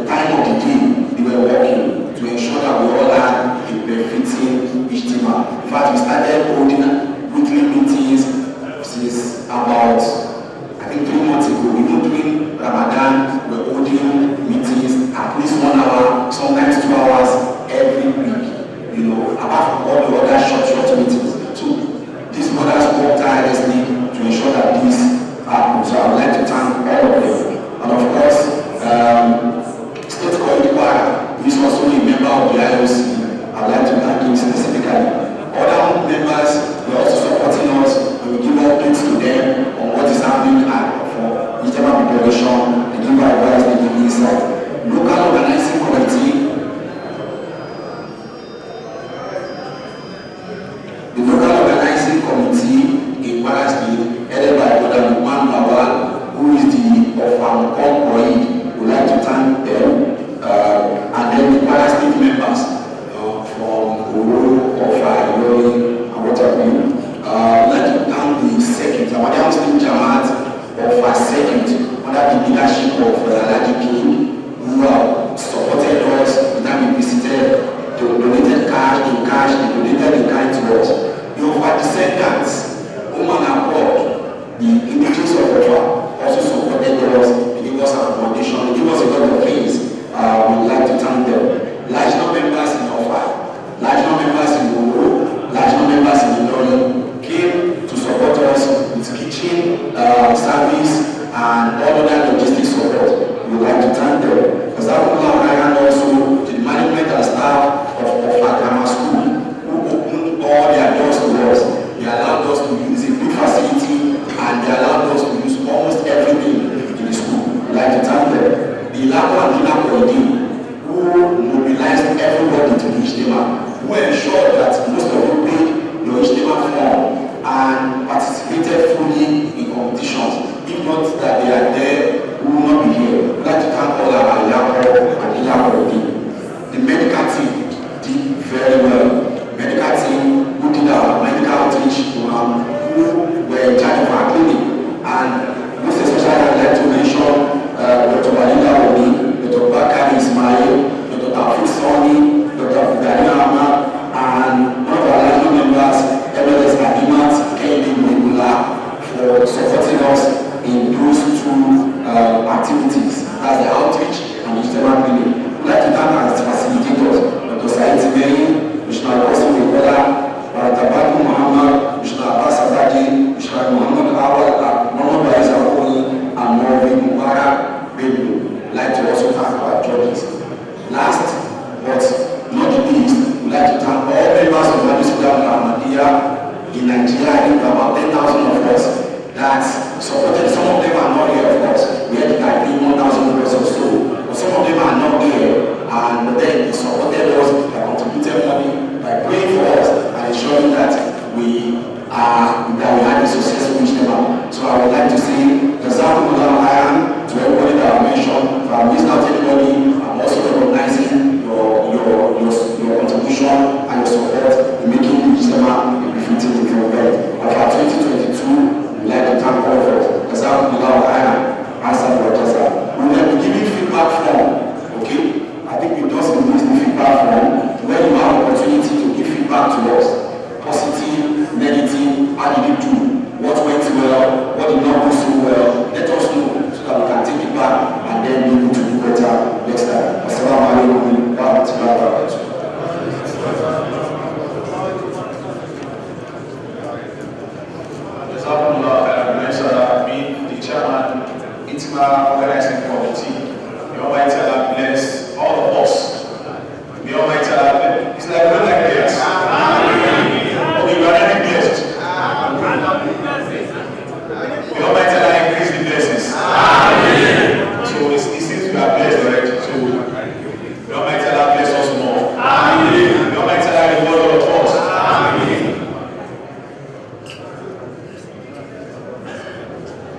time of the day they were working to ensure that we all had a befitting Ijtema. In fact, we started holding weekly meetings since about, I think, 3 months ago. Even during Ramadan, we were holding meetings at least 1 hour, sometimes 2 hours every week. You know, apart from all the other short meetings. So these brothers work tirelessly to ensure that this happens. So I would like to thank all of them. And of course, State College Choir, who is also a member of the IOC, I would like to thank him specifically. Other members were also supporting us, and we give updates to them on what is happening for Ijtema preparation, they give advice, they give insight. Local organizing committee. The local organizing committee in Palestine, headed by Brother Mkan, who is the Mkan Koid, would like to thank them, and then the Palestine members from Uru, Ofa, Ilori, and what have you. I'd like to thank the second, Ahmadiyya Muslim Jamaat of our second, under the leadership of Alhaji King, who have supported us, without we visited, they donated cash, they donated in kind to us. The Ofa descendants, women abroad, the indigenous of Ofa, also supported us, they gave us accommodation, they gave us a lot of things. We'd like to thank them. Large number members in Ofa, large number members in Uru, large number members in Ilori came to support us with kitchen service and all other logistics support. We would like to thank them. Because that will and also to the management and staff of Ofa Grammar School, who opened all their doors to us. They allowed us to use a big facility, and they allowed us to use almost everything in the school. We'd like to thank them. The Lapo and Dina Koidi, who mobilized everybody to the Ijtema, who ensured that most of you paid your Ijtema form and participated fully in competitions. If not that they are there, we will not be here. We'd like to thank to say Jazakumullah khairan to everybody that I mentioned. If I missed out anybody, I'm also recognizing your contribution and your support in making Ijtema a befitting event. But for 2022, we like to thank all of us. Jazakumullah khairan. We will be giving feedback form. Okay? I think we just released the feedback form where you have the opportunity to give feedback to us. Positive, negative, how did you do? What went well, what did not go so well? Let us know so that we can take it back and then be able to do better next time. Assalamu alaikum wa rahmatullahi wa barakatuh. Being the chairman, Ijtema organizing committee, may Almighty Allah bless all of us. May Almighty Allah bless. It's like we're like this. Okay, we are already blessed. May Almighty Allah increase the blessings. So it seems we are blessed already. So may Almighty Allah bless us more. May Almighty Allah reward all of us.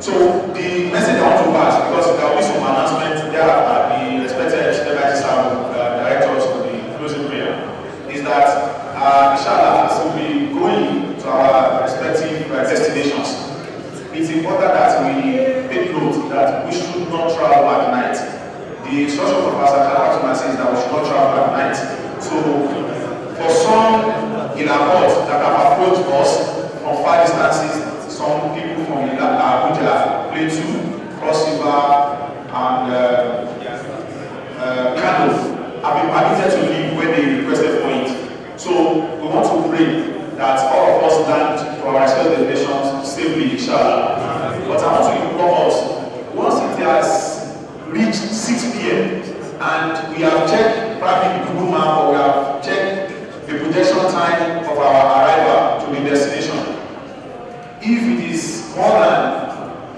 So the message I want to pass, because there will be some announcements there at the expected directors of the closing prayer, is that inshallah, as we'll be going to our respective destinations, it's important that we take note that we should not travel at night. The instruction of Pastor Kalakatuma says that we should not travel at night. So for some in our court that have approached us from far distances, some people from Abuja, Plateau, Cross River, and Kano have been permitted to leave when they requested for it. So we want to pray that all of us land to our respective destinations safely, inshallah. But I want to inform us, once it has reached 6 p.m. and we have checked probably the Google map or we have checked the projection time of our arrival to the destination, if it is more than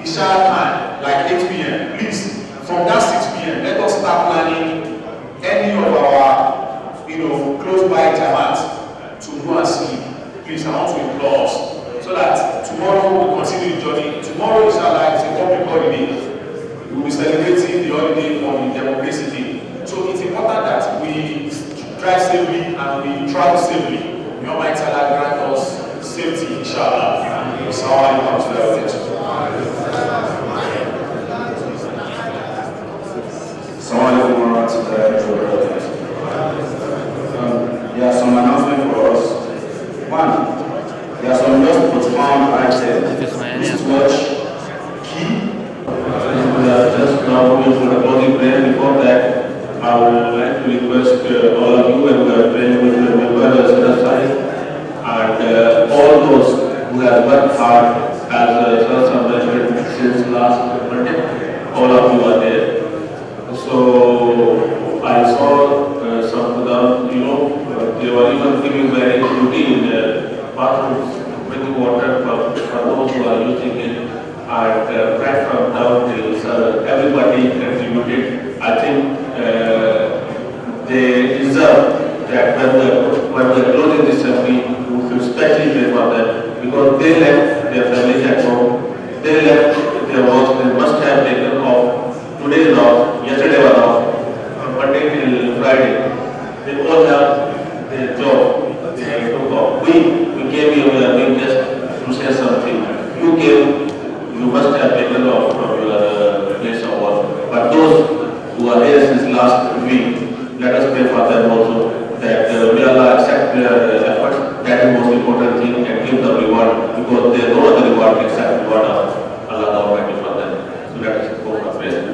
the sharp time, like 8 p.m., please, from that 6 p.m., let us start planning any of our, close by Jamaat to go and sleep. Please, I want to implore us, so that tomorrow we'll continue the journey. Tomorrow, inshallah, is a public holiday. We will be celebrating the holiday for the Democracy Day. So it's important that we drive safely and we travel safely. May Almighty Allah grant us safety, inshallah. Assalamu alaikum wa rahmatullahi wa barakatuh. There are some announcements for us. One, there are some just profound items. Watch, key. We are just now going for the closing prayer. Before that, I would like to request all of you, and we are praying with the members on the side, and all those who have worked hard as Sir mentioned since last Monday, all of you are there. So I saw some of them, they were even giving very duty in the bathrooms, bringing water for those who are using it, and right from down till everybody contributed. I think they deserve that when we're closing this assembly, we should especially pray for them, because they left their families at home, they left their work, they must have taken off. Today is off, yesterday was off, from Monday till Friday. They all have their job, they took off. We came here, we are doing just to say something. You came, you must have taken off from your place of work. But those who are here since last week, let us pray for them also, that may Allah accept their efforts. That is the most important thing, and give them reward, because there is no other reward except reward of Allah the Almighty for them. So let us go for prayer.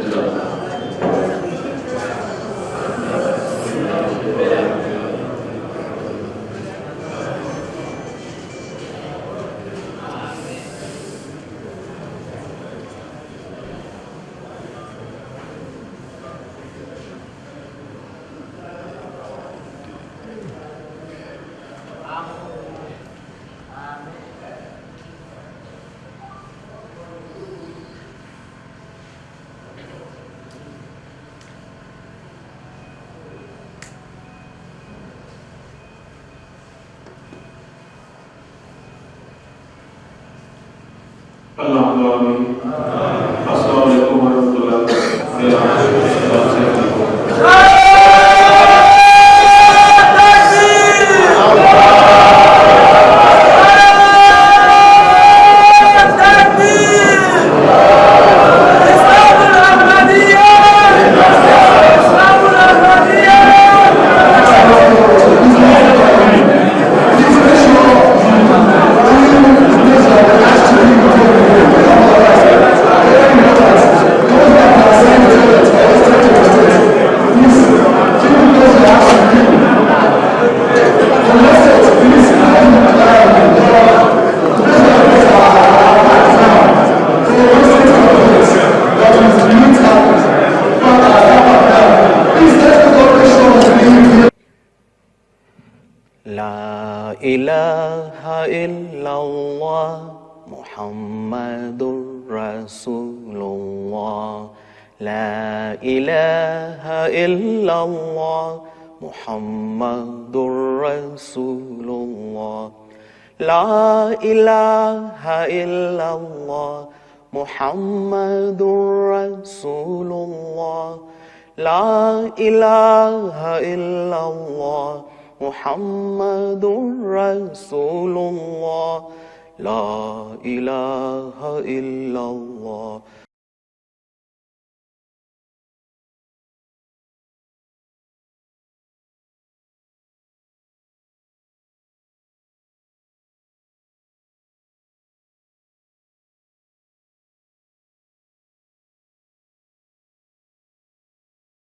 Allahumma amin. Assalamu alaikum warahmatullahi wabarakatuh. La ilaha illallah Muhammadur Rasulullah. La ilaha illallah Muhammadur Rasulullah. La ilaha illallah Muhammadur Rasulullah. La ilaha illallah Muhammadur Rasulullah. La ilaha illallah